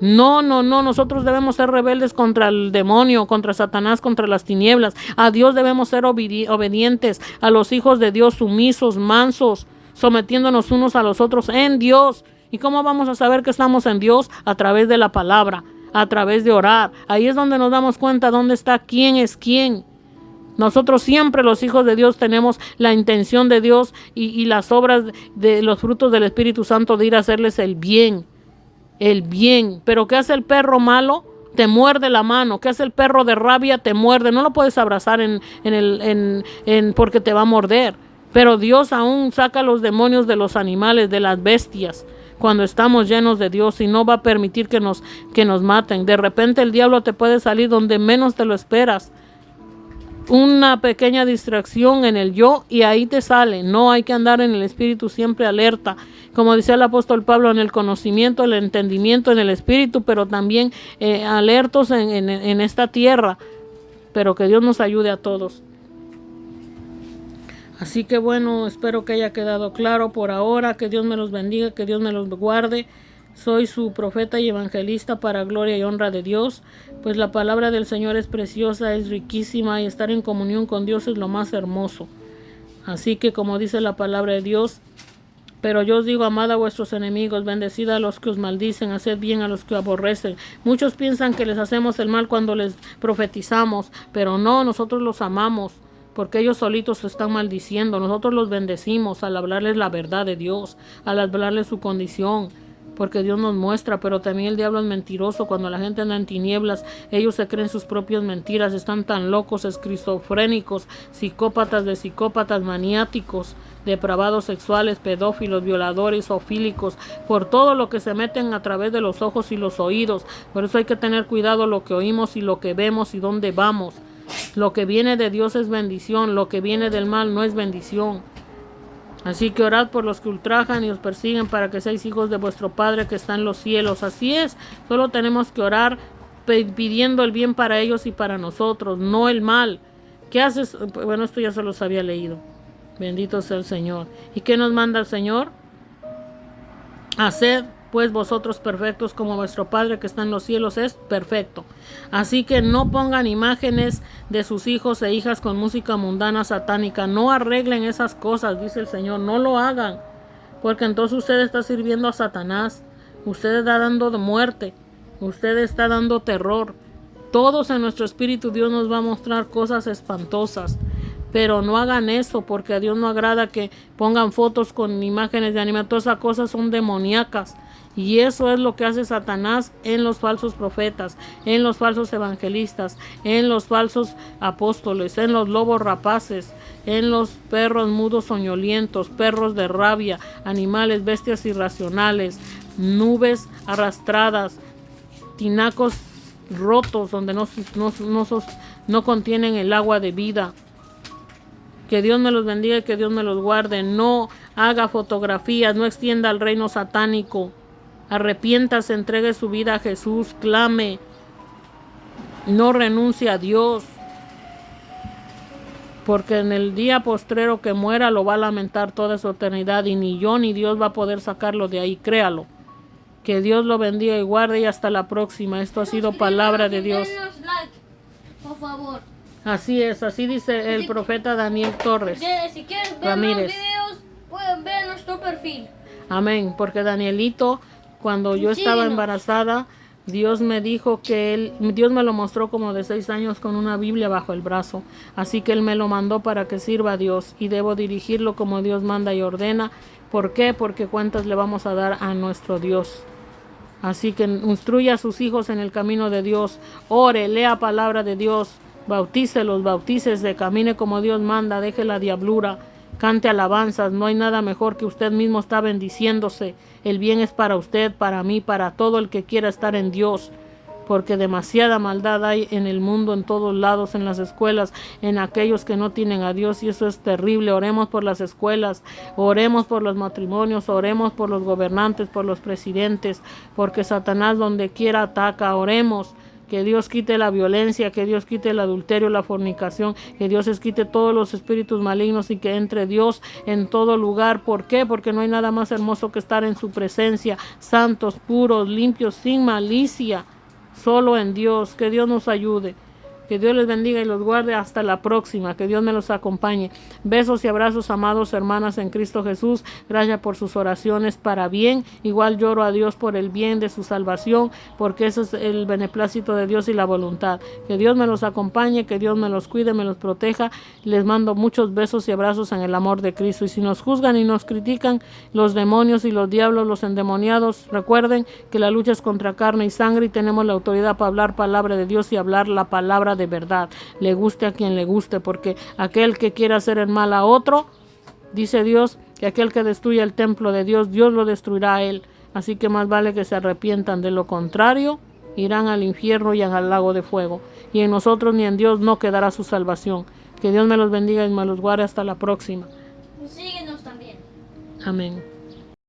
No, nosotros debemos ser rebeldes contra el demonio, contra Satanás, contra las tinieblas. A Dios debemos ser obedientes, a los hijos de Dios sumisos, mansos, sometiéndonos unos a los otros en Dios. ¿Y cómo vamos a saber que estamos en Dios? A través de la palabra, a través de orar. Ahí es donde nos damos cuenta dónde está quién es quién. Nosotros siempre los hijos de Dios tenemos la intención de Dios y las obras de los frutos del Espíritu Santo de ir a hacerles el bien. El bien. Pero ¿qué hace el perro malo? Te muerde la mano. ¿Qué hace el perro de rabia? Te muerde. No lo puedes abrazar porque te va a morder. Pero Dios aún saca los demonios de los animales, de las bestias, cuando estamos llenos de Dios, y no va a permitir que nos maten. De repente el diablo te puede salir donde menos te lo esperas. Una pequeña distracción en el yo y ahí te sale. No hay que andar en el espíritu, siempre alerta. Como decía el apóstol Pablo, en el conocimiento, el entendimiento, en el espíritu, pero también alertos en esta tierra. Pero que Dios nos ayude a todos. Así que bueno, espero que haya quedado claro por ahora. Que Dios me los bendiga, que Dios me los guarde. Soy su profeta y evangelista para gloria y honra de Dios, pues la palabra del Señor es preciosa, es riquísima, y estar en comunión con Dios es lo más hermoso. Así que, como dice la palabra de Dios, pero yo os digo, amad a vuestros enemigos, bendecid a los que os maldicen, haced bien a los que aborrecen. Muchos piensan que les hacemos el mal cuando les profetizamos, pero no, nosotros los amamos, porque ellos solitos se están maldiciendo. Nosotros los bendecimos al hablarles la verdad de Dios, al hablarles su condición, porque Dios nos muestra. Pero también el diablo es mentiroso. Cuando la gente anda en tinieblas, ellos se creen sus propias mentiras, están tan locos, esquizofrénicos, psicópatas de psicópatas, maniáticos, depravados sexuales, pedófilos, violadores, zoofílicos, por todo lo que se meten a través de los ojos y los oídos. Por eso hay que tener cuidado lo que oímos y lo que vemos y dónde vamos. Lo que viene de Dios es bendición, lo que viene del mal no es bendición. Así que orad por los que ultrajan y os persiguen, para que seáis hijos de vuestro Padre que está en los cielos. Así es, solo tenemos que orar pidiendo el bien para ellos y para nosotros, no el mal. ¿Qué haces? Bueno, esto ya se los había leído. Bendito sea el Señor. ¿Y qué nos manda el Señor? Haced pues vosotros perfectos como vuestro Padre que está en los cielos es perfecto. Así que no pongan imágenes de sus hijos e hijas con música mundana satánica. No arreglen esas cosas, dice el Señor. No lo hagan, porque entonces usted está sirviendo a Satanás. Usted está dando muerte. Usted está dando terror. Todos en nuestro espíritu Dios nos va a mostrar cosas espantosas. Pero no hagan eso, porque a Dios no agrada que pongan fotos con imágenes de animales. Todas esas cosas son demoníacas. Y eso es lo que hace Satanás en los falsos profetas, en los falsos evangelistas, en los falsos apóstoles, en los lobos rapaces, en los perros mudos soñolientos, perros de rabia, animales, bestias irracionales, nubes arrastradas, tinacos rotos donde no contienen el agua de vida. Que Dios me los bendiga y que Dios me los guarde. No haga fotografías, no extienda el reino satánico. Arrepiéntase, entregue su vida a Jesús, clame, no renuncie a Dios, porque en el día postrero que muera lo va a lamentar toda su eternidad, y ni yo ni Dios va a poder sacarlo de ahí, créalo. Que Dios lo bendiga y guarde, y hasta la próxima. Esto ha sido palabra de Dios. Por favor. Así es, así dice el profeta Daniel Torres Si quieres ver Ramírez. los videos, pueden ver nuestro perfil. Amén, porque Danielito, cuando yo estaba embarazada, Dios me dijo que Dios me lo mostró como de 6 años con una Biblia bajo el brazo. Así que Él me lo mandó para que sirva a Dios, y debo dirigirlo como Dios manda y ordena. ¿Por qué? Porque cuentas le vamos a dar a nuestro Dios. Así que instruya a sus hijos en el camino de Dios. Ore, lea palabra de Dios. Bautícelos, bautícese, camine como Dios manda, deje la diablura. Cante alabanzas, no hay nada mejor que usted mismo está bendiciéndose. El bien es para usted, para mí, para todo el que quiera estar en Dios. Porque demasiada maldad hay en el mundo, en todos lados, en las escuelas, en aquellos que no tienen a Dios, y eso es terrible. Oremos por las escuelas, oremos por los matrimonios, oremos por los gobernantes, por los presidentes, porque Satanás donde quiera ataca. Oremos Que Dios quite la violencia, que Dios quite el adulterio, la fornicación, que Dios les quite todos los espíritus malignos y que entre Dios en todo lugar. ¿Por qué? Porque no hay nada más hermoso que estar en su presencia, santos, puros, limpios, sin malicia, solo en Dios. Que Dios nos ayude. Que Dios les bendiga y los guarde hasta la próxima. Que Dios me los acompañe. Besos y abrazos, amados hermanas en Cristo Jesús. Gracias por sus oraciones para bien. Igual lloro a Dios por el bien de su salvación, porque eso es el beneplácito de Dios y la voluntad. Que Dios me los acompañe, que Dios me los cuide, me los proteja. Les mando muchos besos y abrazos en el amor de Cristo. Y si nos juzgan y nos critican los demonios y los diablos, los endemoniados, recuerden que la lucha es contra carne y sangre y tenemos la autoridad para hablar palabra de Dios y hablar la palabra de verdad, le guste a quien le guste, porque aquel que quiera hacer el mal a otro, dice Dios que aquel que destruya el templo de Dios, Dios lo destruirá a él. Así que más vale que se arrepientan, de lo contrario irán al infierno y al lago de fuego, y en nosotros ni en Dios no quedará su salvación. Que Dios me los bendiga y me los guarde hasta la próxima. Síguenos también. Amén.